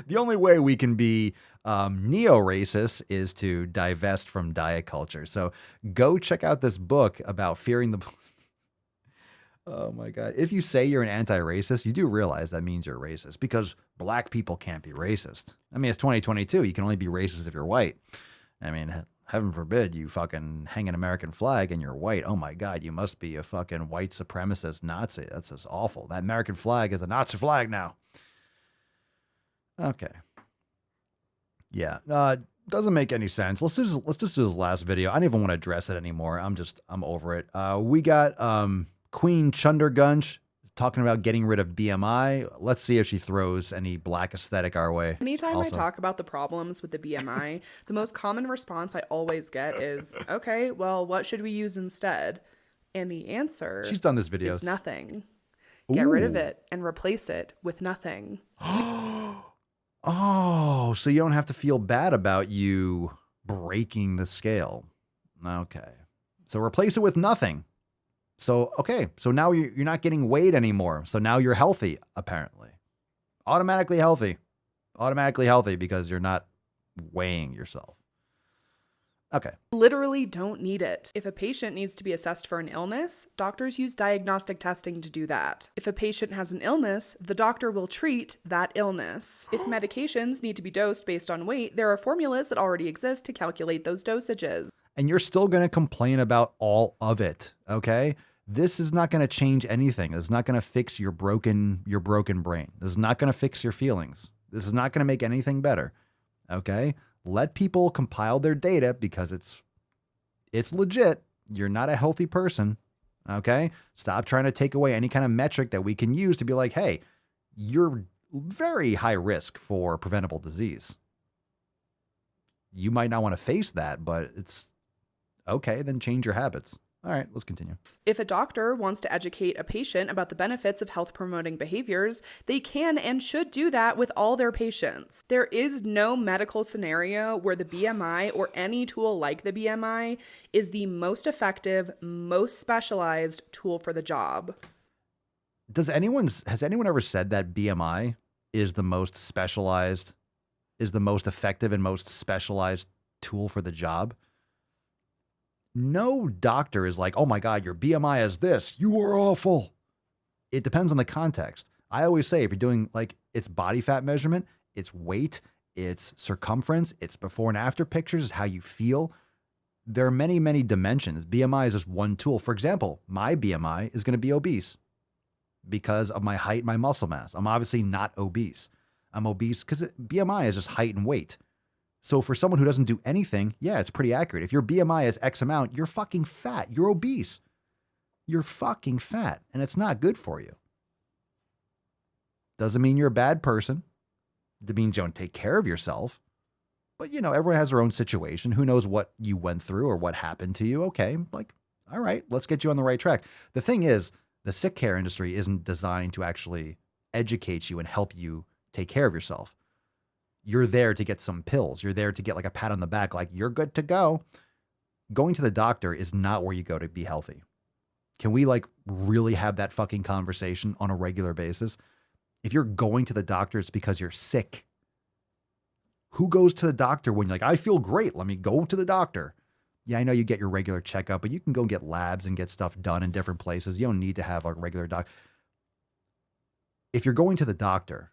Speaker 4: The only way we can be neo-racist is to divest from diet culture. So go check out this book about fearing the... Oh my God. If you say you're an anti-racist, you do realize that means you're racist because black people can't be racist. I mean, it's 2022. You can only be racist if you're white. I mean, heaven forbid you fucking hang an American flag and you're white. Oh my God, you must be a fucking white supremacist Nazi. That's just awful. That American flag is a Nazi flag now. Okay. Yeah. Doesn't make any sense. Let's just do this last video. I don't even want to address it anymore. I'm over it. We got Queen Chundergunch talking about getting rid of BMI. Let's see if she throws any black aesthetic our way.
Speaker 12: Anytime I talk about the problems with the BMI, the most common response I always get is, okay, well, what should we use instead? And the answer
Speaker 4: She's done this video.
Speaker 12: Is nothing. Get rid of it and replace it with nothing.
Speaker 4: Oh, so you don't have to feel bad about you breaking the scale. Okay. So replace it with nothing. So, okay. So now you're not getting weighed anymore. So now you're healthy, apparently. Automatically healthy. Automatically healthy because you're not weighing yourself. Okay.
Speaker 12: Literally don't need it. If a patient needs to be assessed for an illness, doctors use diagnostic testing to do that. If a patient has an illness, the doctor will treat that illness. If medications need to be dosed based on weight, there are formulas that already exist to calculate those dosages.
Speaker 4: And you're still going to complain about all of it, okay? This is not going to change anything. This is not going to fix your broken brain. This is not going to fix your feelings. This is not going to make anything better, okay? Let people compile their data because it's legit. You're not a healthy person, okay? Stop trying to take away any kind of metric that we can use to be like, hey, you're very high risk for preventable disease. You might not want to face that, but it's okay, then change your habits. All right, let's continue.
Speaker 12: If a doctor wants to educate a patient about the benefits of health-promoting behaviors, they can and should do that with all their patients. There is no medical scenario where the BMI or any tool like the BMI is the most effective, most specialized tool for the job.
Speaker 4: Has anyone ever said that BMI is the most specialized, is the most effective and most specialized tool for the job. No doctor is like, oh my God, your BMI is this. You are awful. It depends on the context. I always say if you're doing like it's body fat measurement, it's weight, it's circumference, it's before and after pictures, it's how you feel. There are many, many dimensions. BMI is just one tool. For example, my BMI is going to be obese because of my height, my muscle mass. I'm obviously not obese. I'm obese because BMI is just height and weight. So for someone who doesn't do anything, yeah, it's pretty accurate. If your BMI is X amount, you're fucking fat. You're obese. You're fucking fat, and it's not good for you. Doesn't mean you're a bad person. It means you don't take care of yourself. But, you know, everyone has their own situation. Who knows what you went through or what happened to you? Okay, like, all right, let's get you on the right track. The thing is, the sick care industry isn't designed to actually educate you and help you take care of yourself. You're there to get some pills. You're there to get like a pat on the back, like you're good to go. Going to the doctor is not where you go to be healthy. Can we like really have that fucking conversation on a regular basis? If you're going to the doctor, it's because you're sick. Who goes to the doctor when you're like, I feel great, let me go to the doctor? Yeah, I know you get your regular checkup, but you can go get labs and get stuff done in different places. You don't need to have a regular doctor. If you're going to the doctor,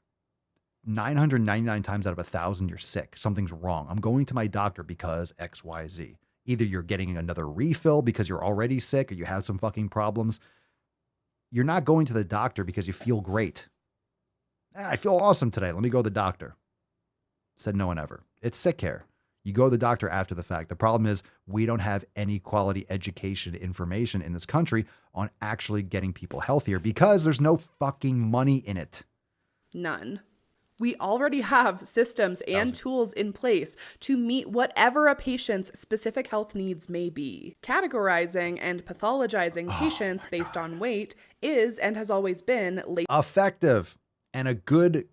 Speaker 4: 999 times out of 1,000, you're sick. Something's wrong. I'm going to my doctor because X, Y, Z. Either you're getting another refill because you're already sick or you have some fucking problems. You're not going to the doctor because you feel great. I feel awesome today. Let me go to the doctor. Said no one ever. It's sick care. You go to the doctor after the fact. The problem is we don't have any quality education information in this country on actually getting people healthier because there's no fucking money in it.
Speaker 12: None. We already have systems and tools in place to meet whatever a patient's specific health needs may be. Categorizing and pathologizing patients based on weight is and has always been
Speaker 4: effective and a good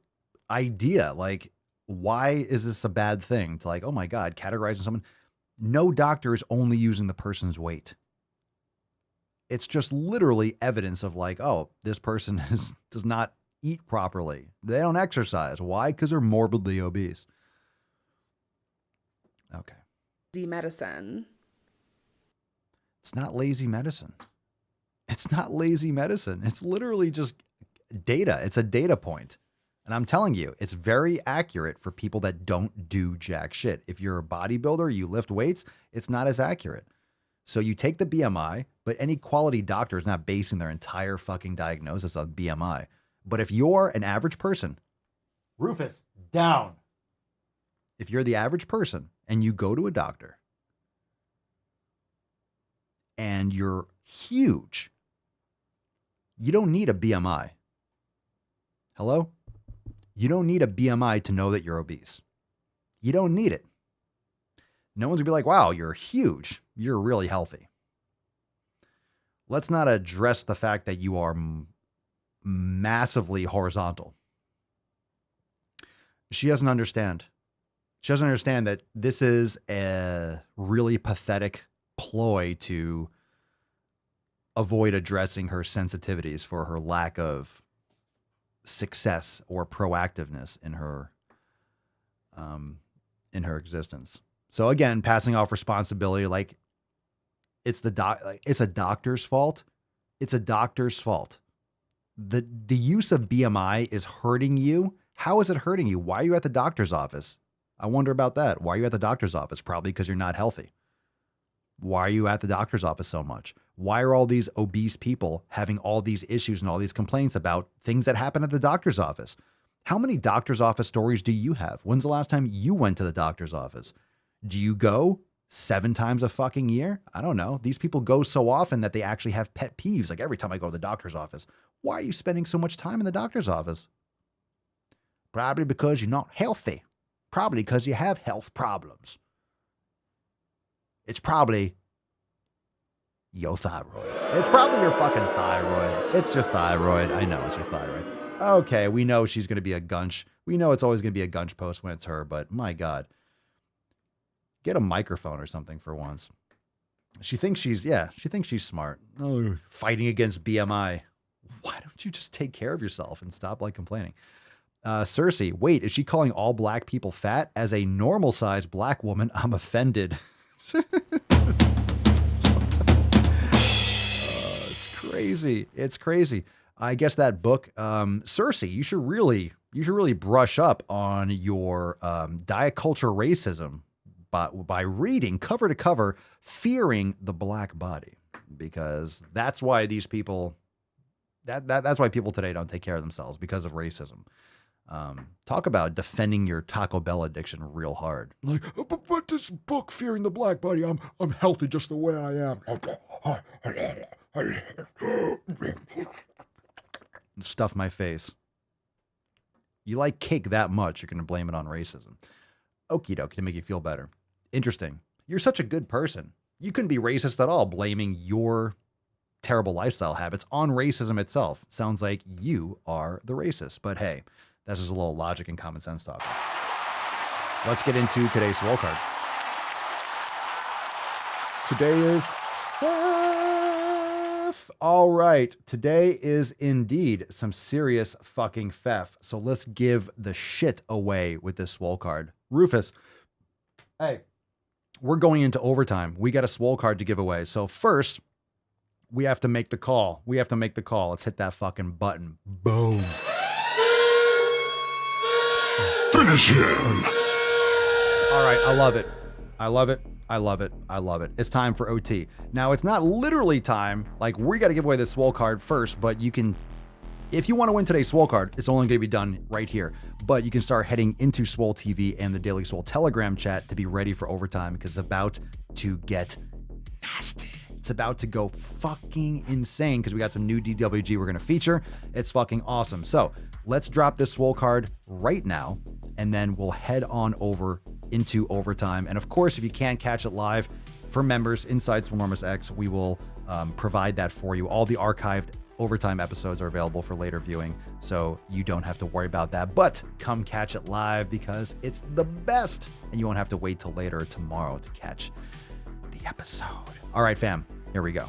Speaker 4: idea. Like, why is this a bad thing to like, oh my God, categorizing someone? No doctor is only using the person's weight. It's just literally evidence of like, oh, this person does not eat properly. They don't exercise. Why? Because they're morbidly obese. Okay.
Speaker 12: Lazy medicine.
Speaker 4: It's not lazy medicine. It's not lazy medicine. It's literally just data. It's a data point. And I'm telling you, it's very accurate for people that don't do jack shit. If you're a bodybuilder, you lift weights, it's not as accurate. So you take the BMI, but any quality doctor is not basing their entire fucking diagnosis on BMI. But if you're an average person, Rufus, down. If you're the average person and you go to a doctor and you're huge, you don't need a BMI. Hello? You don't need a BMI to know that you're obese. You don't need it. No one's gonna be like, wow, you're huge. You're really healthy. Let's not address the fact that you are massively horizontal. She doesn't understand. She doesn't understand that this is a really pathetic ploy to avoid addressing her sensitivities for her lack of success or proactiveness in her existence. So again, passing off responsibility like it's it's a doctor's fault. It's a doctor's fault. The use of BMI is hurting you. How is it hurting you? Why are you at the doctor's office? I wonder about that. Why are you at the doctor's office? Probably because you're not healthy. Why are you at the doctor's office so much? Why are all these obese people having all these issues and all these complaints about things that happen at the doctor's office? How many doctor's office stories do you have? When's the last time you went to the doctor's office? Do you go 7 times a fucking year? I don't know. These people go so often that they actually have pet peeves. Like every time I go to the doctor's office, why are you spending so much time in the doctor's office? Probably because you're not healthy. Probably because you have health problems. It's probably your thyroid. It's probably your fucking thyroid. It's your thyroid. I know it's your thyroid. Okay, we know she's going to be a gunch. We know it's always going to be a gunch post when it's her, but my God. Get a microphone or something for once. She thinks she's smart. Oh, fighting against BMI. Why don't you just take care of yourself and stop like complaining? Cersei, wait, is she calling all black people fat? As a normal-sized black woman, I'm offended. It's crazy. It's crazy. I guess that book, Cersei, you should really brush up on your diet culture racism by reading cover to cover, Fearing the Black Body, because that's why these people, that's why people today don't take care of themselves, because of racism. Talk about defending your Taco Bell addiction real hard.
Speaker 16: Like, but this book, Fearing the Black Body, I'm healthy just the way I am.
Speaker 4: Stuff my face. You like cake that much, you're going to blame it on racism. Okie doke, to make you feel better. Interesting. You're such a good person. You couldn't be racist at all, blaming your terrible lifestyle habits on racism itself. Sounds like you are the racist. But hey, that's just a little logic and common sense talk. Let's get into today's Swole card. Today is Pfeff. All right. Today is indeed some serious fucking Pfeff. So let's give the shit away with this Swole card. Rufus, hey, we're going into overtime. We got a Swole card to give away. So first, we have to make the call. Let's hit that fucking button. Boom.
Speaker 16: Finish him.
Speaker 4: All right. I love it. It's time for OT. Now, it's not literally time. Like, we got to give away this Swole card first, but you can, if you want to win today's Swole card, it's only going to be done right here. But you can start heading into Swole TV and the Daily Swole Telegram chat to be ready for overtime, because it's about to get nasty. It's about to go fucking insane, because we got some new DWG we're going to feature. It's fucking awesome. So let's drop this Swole card right now, and then we'll head on over into overtime. And of course, if you can't catch it live, for members inside Swolenormous X, we will provide that for you. All the archived overtime episodes are available for later viewing, so you don't have to worry about that. But come catch it live, because it's the best, and you won't have to wait till later or tomorrow to catch the episode. All right, fam, here we go.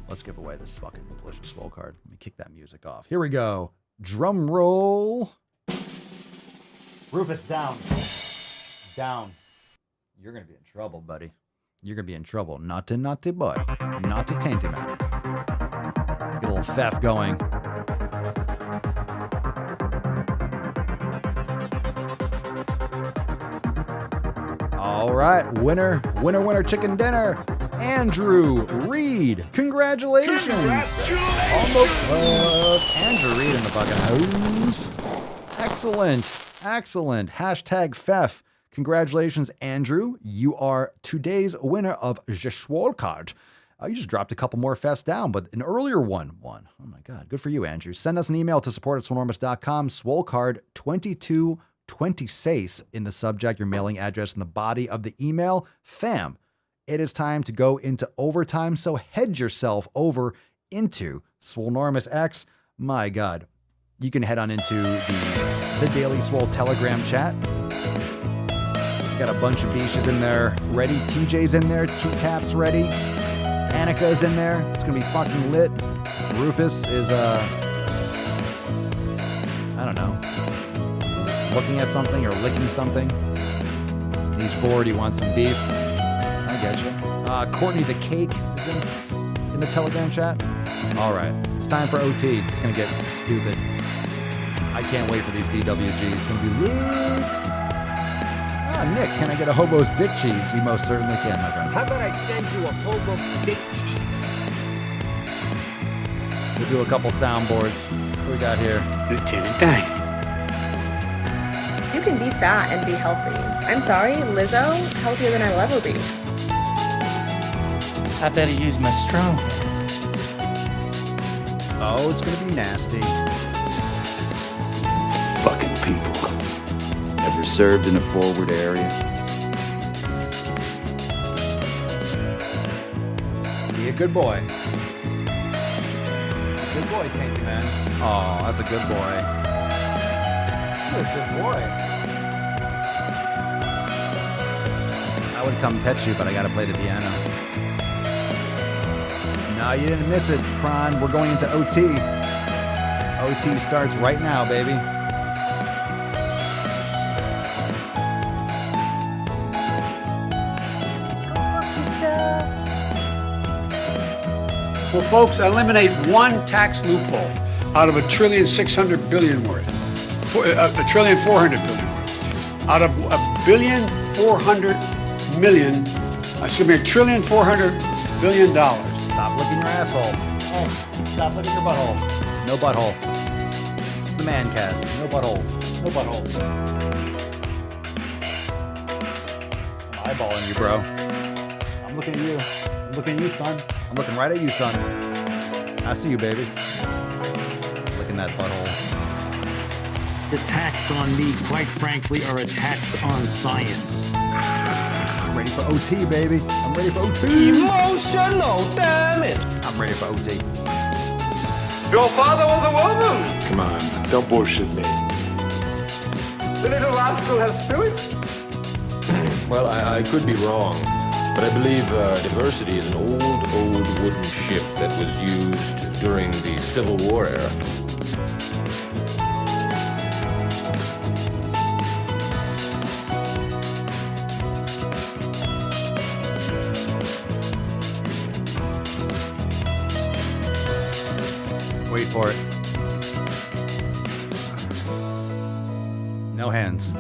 Speaker 4: Let's give away this fucking delicious Swole card. Let me kick that music off. Here we go. Drum roll. Rufus, down. Down. You're going to be in trouble, buddy. You're going to be in trouble. Naughty, naughty boy. Naughty, tainty man. Let's get a little Pfeff going. All right. Winner, chicken dinner. Andrew Reed. Congratulations. Almost Andrew Reed in the fucking house. Excellent. Hashtag Pfeff. Congratulations, Andrew. You are today's winner of the Swole card. You just dropped a couple more Pfeffs down, but an earlier one won. Oh my God. Good for you, Andrew. Send us an email to support@swolenormous.com. Swole card 2226 in the subject, your mailing address in the body of the email. Fam, it is time to go into overtime, so head yourself over into Swolenormous X. My God. You can head on into the Daily Swole Telegram chat. Got a bunch of Bishes in there ready. TJ's in there. T-Cap's ready. Annika's in there. It's going to be fucking lit. Rufus is, I don't know, looking at something or licking something. He's bored. He wants some beef. I get you. Courtney the Cake is in the Telegram chat. All right. It's time for OT. It's going to get stupid. I can't wait for these DWGs. It's going to be lit. Nick, can I get a hobo's dick cheese? You most certainly can, my friend.
Speaker 18: How about I send you a hobo's dick cheese?
Speaker 4: We'll do a couple soundboards. What do we got here?
Speaker 18: Lieutenant Dan.
Speaker 7: You can be fat and be healthy. I'm sorry, Lizzo, healthier than I will ever be.
Speaker 18: I better use my strong.
Speaker 4: Oh, it's going to be nasty.
Speaker 1: Fucking people. Ever served in a forward area?
Speaker 4: Be a good boy. Good boy, Tanky Man. Oh, that's a good boy. You're a good boy. I would come pet you, but I gotta play the piano. No, you didn't miss it, Kron. We're going into OT. OT starts right now, baby.
Speaker 8: Well, folks, eliminate one tax loophole out of $1.6 trillion worth. $1.4 trillion worth. Out of $1.4 billion, excuse me, $1.4 billion.
Speaker 4: Stop licking your asshole. Hey, stop licking your butthole. No butthole. It's the man cast. No butthole. No butthole. I'm eyeballing you, bro. I'm looking at you. I'm looking at you, son. I'm looking right at you, son. I see you, baby. Licking that butthole.
Speaker 17: Attacks on me, quite frankly, are attacks on science.
Speaker 4: I'm ready for OT, baby. I'm ready for OT.
Speaker 18: Emotional damage.
Speaker 4: I'm ready for OT.
Speaker 13: Your father was a woman.
Speaker 22: Come on, don't bullshit me.
Speaker 13: The little rascal has spirit.
Speaker 22: Well, I could be wrong, but I believe diversity is an old wooden ship that was used during the Civil War era.
Speaker 4: Wait for it. No hands.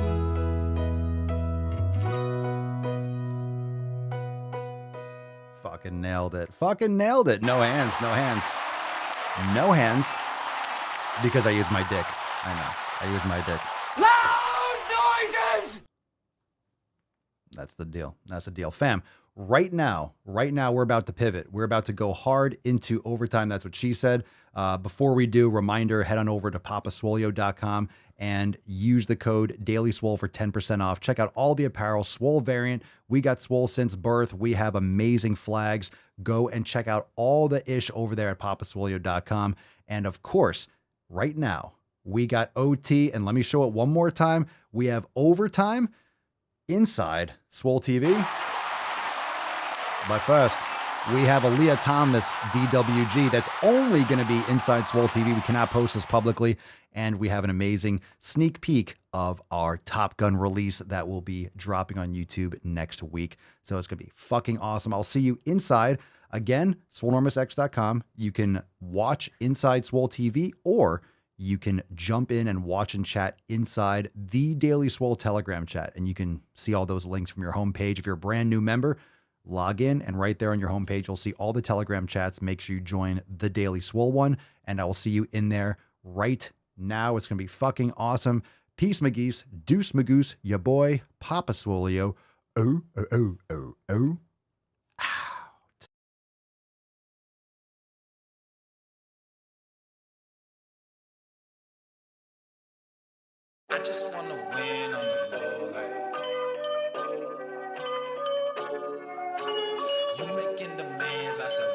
Speaker 4: Fucking nailed it. Fucking nailed it. No hands. No hands. No hands. Because I use my dick. I know. I use my dick.
Speaker 5: Loud noises!
Speaker 4: That's the deal. That's the deal. Fam, right now, we're about to pivot. We're about to go hard into overtime. That's what she said. Before we do, reminder, head on over to papaswolio.com and use the code DailySwole for 10% off. Check out all the apparel, Swole variant. We got Swole since birth. We have amazing flags. Go and check out all the ish over there at papaswolio.com. And of course, right now, we got OT. And let me show it one more time. We have overtime inside Swole TV. But first, we have a Leah Thomas DWG that's only going to be inside Swole TV. We cannot post this publicly. And we have an amazing sneak peek of our Top Gun release that will be dropping on YouTube next week. So it's going to be fucking awesome. I'll see you inside. Again, swolenormousx.com. You can watch inside Swole TV, or you can jump in and watch and chat inside the Daily Swole Telegram chat. And you can see all those links from your homepage. If you're a brand new member, log in, and right there on your homepage, you'll see all the Telegram chats. Make sure you join the Daily Swole one, and I will see you in there right now. It's going to be fucking awesome. Peace, McGeese. Deuce, Magoose. Ya boy, Papa Swolio. Oh, oh, oh, oh, oh.
Speaker 5: I just wanna win on the low, like you making demands, I said